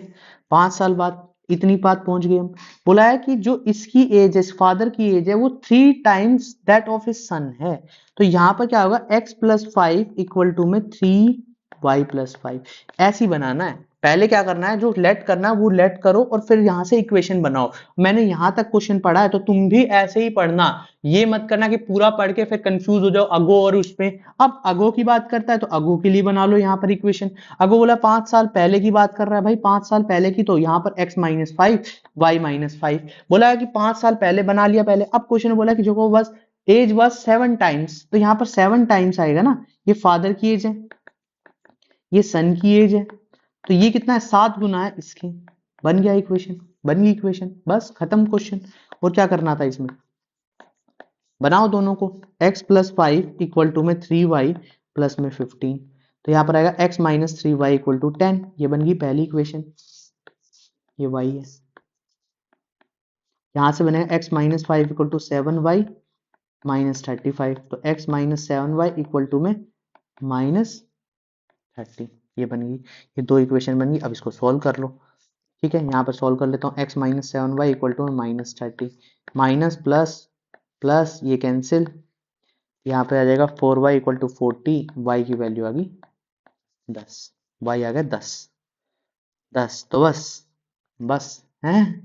5 साल बाद इतनी बात पहुंच गई हम। बोला है कि जो इसकी एज है, फादर की एज है, वो 3 times दैट ऑफ हिज सन है। तो यहां पर क्या होगा, x + 5 इक्वल टू में 3y + 5, ऐसी बनाना है। पहले क्या करना है, जो लेट करना है वो लेट करो और फिर यहां से इक्वेशन बनाओ। मैंने यहां तक क्वेश्चन पढ़ा है, तो तुम भी ऐसे ही पढ़ना। ये मत करना कि पूरा पढ़ के फिर कंफ्यूज हो जाओ अगो और उसमें। अब अगो की बात करता है तो अगो के लिए बना लो यहाँ पर इक्वेशन। अगो बोला 5 साल पहले की बात कर रहा है भाई, 5 साल पहले की, तो यहाँ पर x - 5 y - 5 बोला है कि 5 साल पहले बना लिया पहले। अब क्वेश्चन ने बोला कि जो बस एज वॉज 7 times, तो यहाँ पर 7 times आएगा ना। ये फादर की एज है, ये सन की एज है, तो ये कितना है, 7 गुना है इसके। बन गया इक्वेशन, बन गई इक्वेशन, बस खत्म क्वेश्चन। और क्या करना था इसमें, बनाओ दोनों को, x + 5 इक्वल टू में 3y प्लस में 15। तो यहाँ पर आएगा x - 3y इक्वल टू 10, ये बन गई पहली इक्वेशन, ये y है। यहाँ से बनेगा x - 5 इक्वल टू 7y - 35, तो x - 7y इक्वल टू में -30, ये बन गई। ये दो इक्वेशन बन गई। अब इसको सॉल्व कर लो, ठीक है। यहाँ पर सॉल्व कर लेता हूँ, x - 7y equal to -30, minus plus plus ये कैंसिल, यहाँ पे आ जाएगा 4y इक्वल टू 40, y की वैल्यू आ गई 10, y आ गया 10 तो बस, बस है,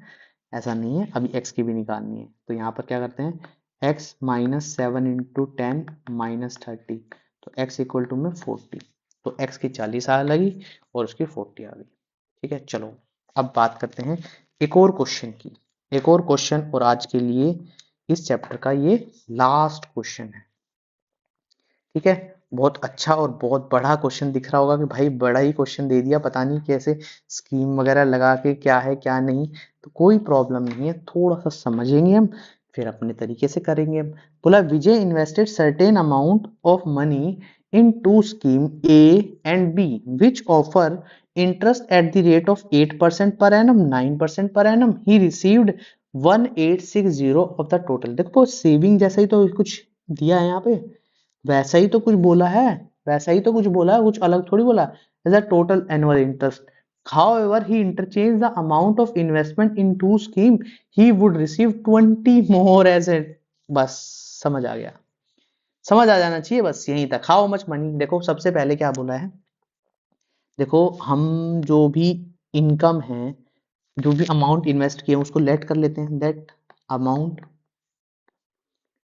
ऐसा नहीं है, अभी x की भी निकालनी है। तो यहाँ पर क्या करते हैं, x - 7 × 10 - 30, तो x इक्वल टू में 40, तो x की 40 आ लगी और उसकी 40 आ गई, ठीक है। चलो अब बात करते हैं एक और क्वेश्चन की, एक और क्वेश्चन, और आज के लिए इस चैप्टर का ये लास्ट क्वेश्चन है, ठीक है। बहुत अच्छा और बहुत बड़ा क्वेश्चन दिख रहा होगा कि भाई बड़ा ही क्वेश्चन दे दिया, पता नहीं कैसे स्कीम वगैरह लगा के, क्या है क्या नहीं। तो कोई प्रॉब्लम नहीं है, थोड़ा सा समझेंगे हम, फिर अपने तरीके से करेंगे हम। बोला Vijay invested certain amount of money in two scheme A and B which offer interest at the rate of 8% per annum, 9% per annum. He received 1860 of the total. देखो सेविंग जैसा ही तो कुछ दिया है यहाँ पे, वैसा ही तो कुछ बोला है, वैसा ही तो कुछ बोला है, कुछ अलग थोड़ी बोला। As a total annual interest, however he interchanged the amount of investment in two scheme, he would receive 20 more as a, बस समझ आ गया, समझ आ जाना चाहिए बस यहीं तक। हाउ मच मनी, देखो सबसे पहले क्या बोला है, देखो हम जो भी इनकम है, जो भी अमाउंट इन्वेस्ट किए उसको लेट कर लेते हैं, that amount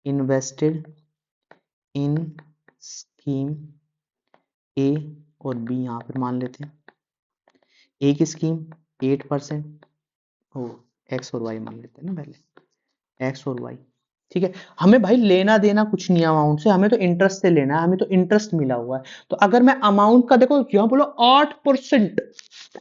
invested in scheme A और बी, यहाँ पर मान लेते हैं। ए की स्कीम 8%, ओ एक्स और वाई मान लेते हैं ना पहले, एक्स और वाई, ठीक है। हमें भाई लेना देना कुछ नहीं अमाउंट से, हमें तो इंटरेस्ट से लेना है, हमें तो इंटरेस्ट मिला हुआ है। तो अगर मैं अमाउंट का, देखो यहाँ बोलो 8%,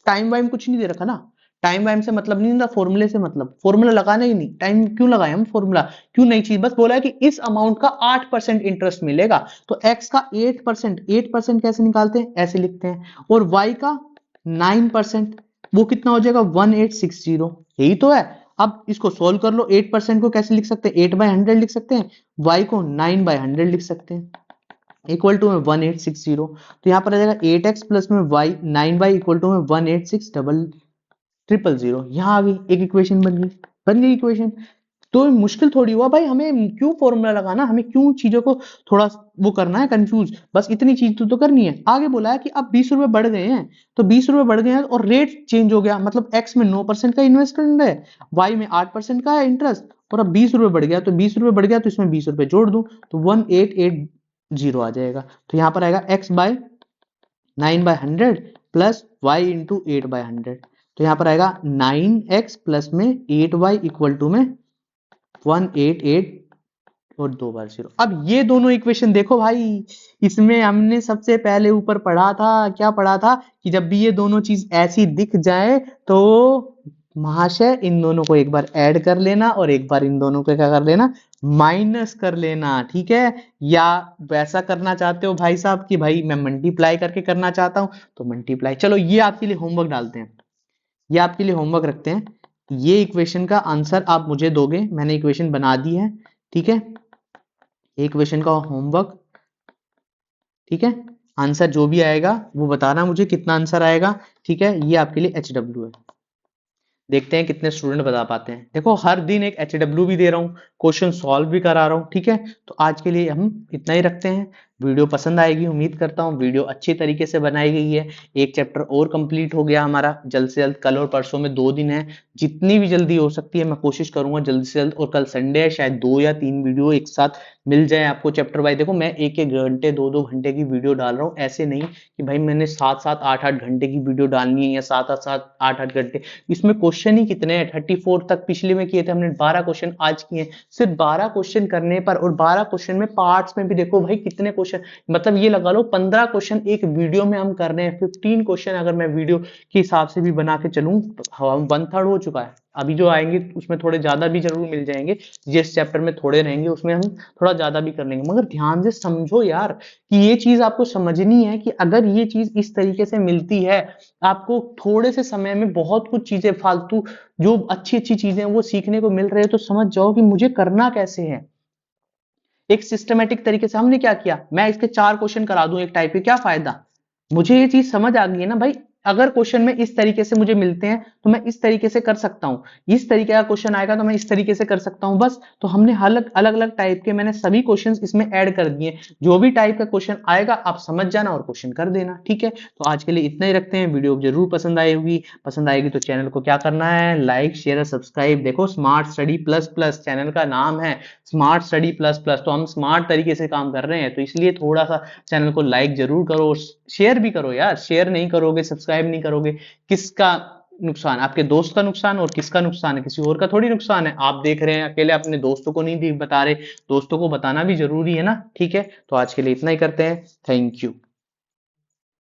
टाइम वाइम कुछ नहीं दे रखा ना, टाइम वाइम से मतलब नहीं था, फॉर्मूले से मतलब, फॉर्मूला लगाना ही नहीं, टाइम क्यों लगाए हम फॉर्मूला, क्यों नई चीज, बस बोला है कि इस अमाउंट का 8% इंटरेस्ट मिलेगा। तो x का 8%, 8% कैसे निकालते हैं, ऐसे लिखते हैं, और y का 9%, वो कितना हो जाएगा 1860, यही तो है। अब इसको सोल्व कर लो, 8% को कैसे लिख सकते हैं, 8/100 लिख सकते हैं, y को 9/100 लिख सकते हैं, इक्वल टू में 1860। तो यहाँ पर आ जाएगा 8x प्लस में y 9y इक्वल टू में 186 000, यहाँ आ गई, एक इक्वेशन बन गई इक्वेशन। तो मुश्किल थोड़ी हुआ भाई, हमें क्यों फॉर्मूला लगाना, हमें क्यों चीजों को थोड़ा वो करना है कंफ्यूज, बस इतनी चीज तो करनी है। आगे बोला है कि अब 20 रुपए बढ़ गए हैं, तो 20 रुपए बढ़ गए हैं और रेट चेंज हो गया, मतलब एक्स में 9% का इन्वेस्टमेंट है, वाई में 8% का है इंटरेस्ट, और अब 20 रुपए बढ़ गया, तो 20 रुपए बढ़ गया तो इसमें 20 रुपए जोड़ दूं तो 1880 आ जाएगा। तो यहाँ पर आएगा x by 9/100 plus y into 8/100। तो यहाँ पर आएगा 9x प्लस में 8y इक्वल टू में 188 और 2 बार 0। अब ये दोनों इक्वेशन देखो भाई, इसमें हमने सबसे पहले ऊपर पढ़ा था, क्या पढ़ा था कि जब भी ये दोनों चीज ऐसी दिख जाए तो महाशय इन दोनों को एक बार ऐड कर लेना और एक बार इन दोनों को क्या कर लेना, माइनस कर लेना, ठीक है। या वैसा करना चाहते हो भाई साहब कि भाई मैं मल्टीप्लाई करके करना चाहता हूं तो मल्टीप्लाई। चलो ये आपके लिए होमवर्क डालते हैं, ये आपके लिए होमवर्क रखते हैं। ये इक्वेशन का आंसर आप मुझे दोगे, मैंने इक्वेशन बना दी है, ठीक है। इक्वेशन का होमवर्क, ठीक है। आंसर जो भी आएगा वो बताना मुझे कितना आंसर आएगा, ठीक है। ये आपके लिए HW है। देखते हैं कितने स्टूडेंट बता पाते हैं। देखो हर दिन एक HW भी दे रहा हूँ, क्वेश्चन सॉल्व भी करा रहा हूँ, ठीक है। तो आज के लिए हम इतना ही रखते हैं। वीडियो पसंद आएगी, उम्मीद करता हूँ वीडियो अच्छी तरीके से बनाई गई है। एक चैप्टर और कंप्लीट हो गया हमारा, जल्द से जल्द, कल और परसों में 2 दिन है, जितनी भी जल्दी हो सकती है मैं कोशिश करूंगा जल्द से जल्द। और कल संडे है, शायद 2 या 3 वीडियो एक साथ मिल जाए आपको चैप्टर वाइज। देखो मैं 1-1 घंटे 2-2 घंटे की वीडियो डाल रहा हूँ, ऐसे नहीं कि भाई मैंने 7-7 8-8 घंटे की वीडियो डालनी है या 7-7 8-8 घंटे। इसमें क्वेश्चन ही कितने हैं, 34 तक पिछले में किए थे हमने, 12 क्वेश्चन आज किए हैं। सिर्फ 12 क्वेश्चन करने पर, और 12 क्वेश्चन में पार्ट्स में भी देखो भाई कितने क्वेश्चन, मतलब ये लगा लो 15 क्वेश्चन एक वीडियो में हम कर रहे हैं। 15 क्वेश्चन अगर मैं वीडियो के हिसाब से भी बना के चलूं, हम 1/3 हो चुका है। अभी जो आएंगे उसमें थोड़े ज्यादा भी जरूर मिल जाएंगे, जिस चैप्टर में थोड़े रहेंगे उसमें हम थोड़ा ज्यादा भी कर लेंगे। मगर ध्यान से समझो यार कि ये चीज आपको समझनी है कि अगर ये चीज इस तरीके से मिलती है, आपको थोड़े से समय में बहुत कुछ चीजें फालतू जो अच्छी अच्छी चीजें वो सीखने को मिल रहे हैं, तो समझ जाओ कि मुझे करना कैसे है। एक सिस्टमेटिक तरीके से हमने क्या किया, मैं इसके 4 क्वेश्चन करा दूं एक टाइप के, क्या फायदा। मुझे ये चीज समझ आ गई है ना भाई, अगर क्वेश्चन में इस तरीके से मुझे मिलते हैं तो मैं इस तरीके से कर सकता हूँ, इस तरीके का क्वेश्चन आएगा तो मैं इस तरीके से कर सकता हूँ, बस। तो हमने अलग अलग टाइप के मैंने सभी क्वेश्चंस इसमें ऐड कर दिए। जो भी टाइप का क्वेश्चन आएगा आप समझ जाना और क्वेश्चन कर देना, ठीक है। तो आज के लिए इतना ही रखते हैं। वीडियो जरूर पसंद आई होगी, पसंद आएगी तो चैनल को क्या करना है, लाइक शेयर और सब्सक्राइब। देखो smart study plus plus channel का नाम है, स्मार्ट स्टडी प्लस प्लस, तो हम स्मार्ट तरीके से काम कर रहे हैं, तो इसलिए थोड़ा सा चैनल को लाइक जरूर करो, शेयर भी करो यार। शेयर नहीं करोगे, सब्सक्राइब नहीं करोगे, किसका नुकसान, आपके दोस्त का नुकसान, और किसका नुकसान है, किसी और का थोड़ी नुकसान है। आप देख रहे हैं अकेले, अपने दोस्तों को नहीं बता रहे, दोस्तों को बताना भी जरूरी है ना, ठीक है। तो आज के लिए इतना ही करते हैं, थैंक यू।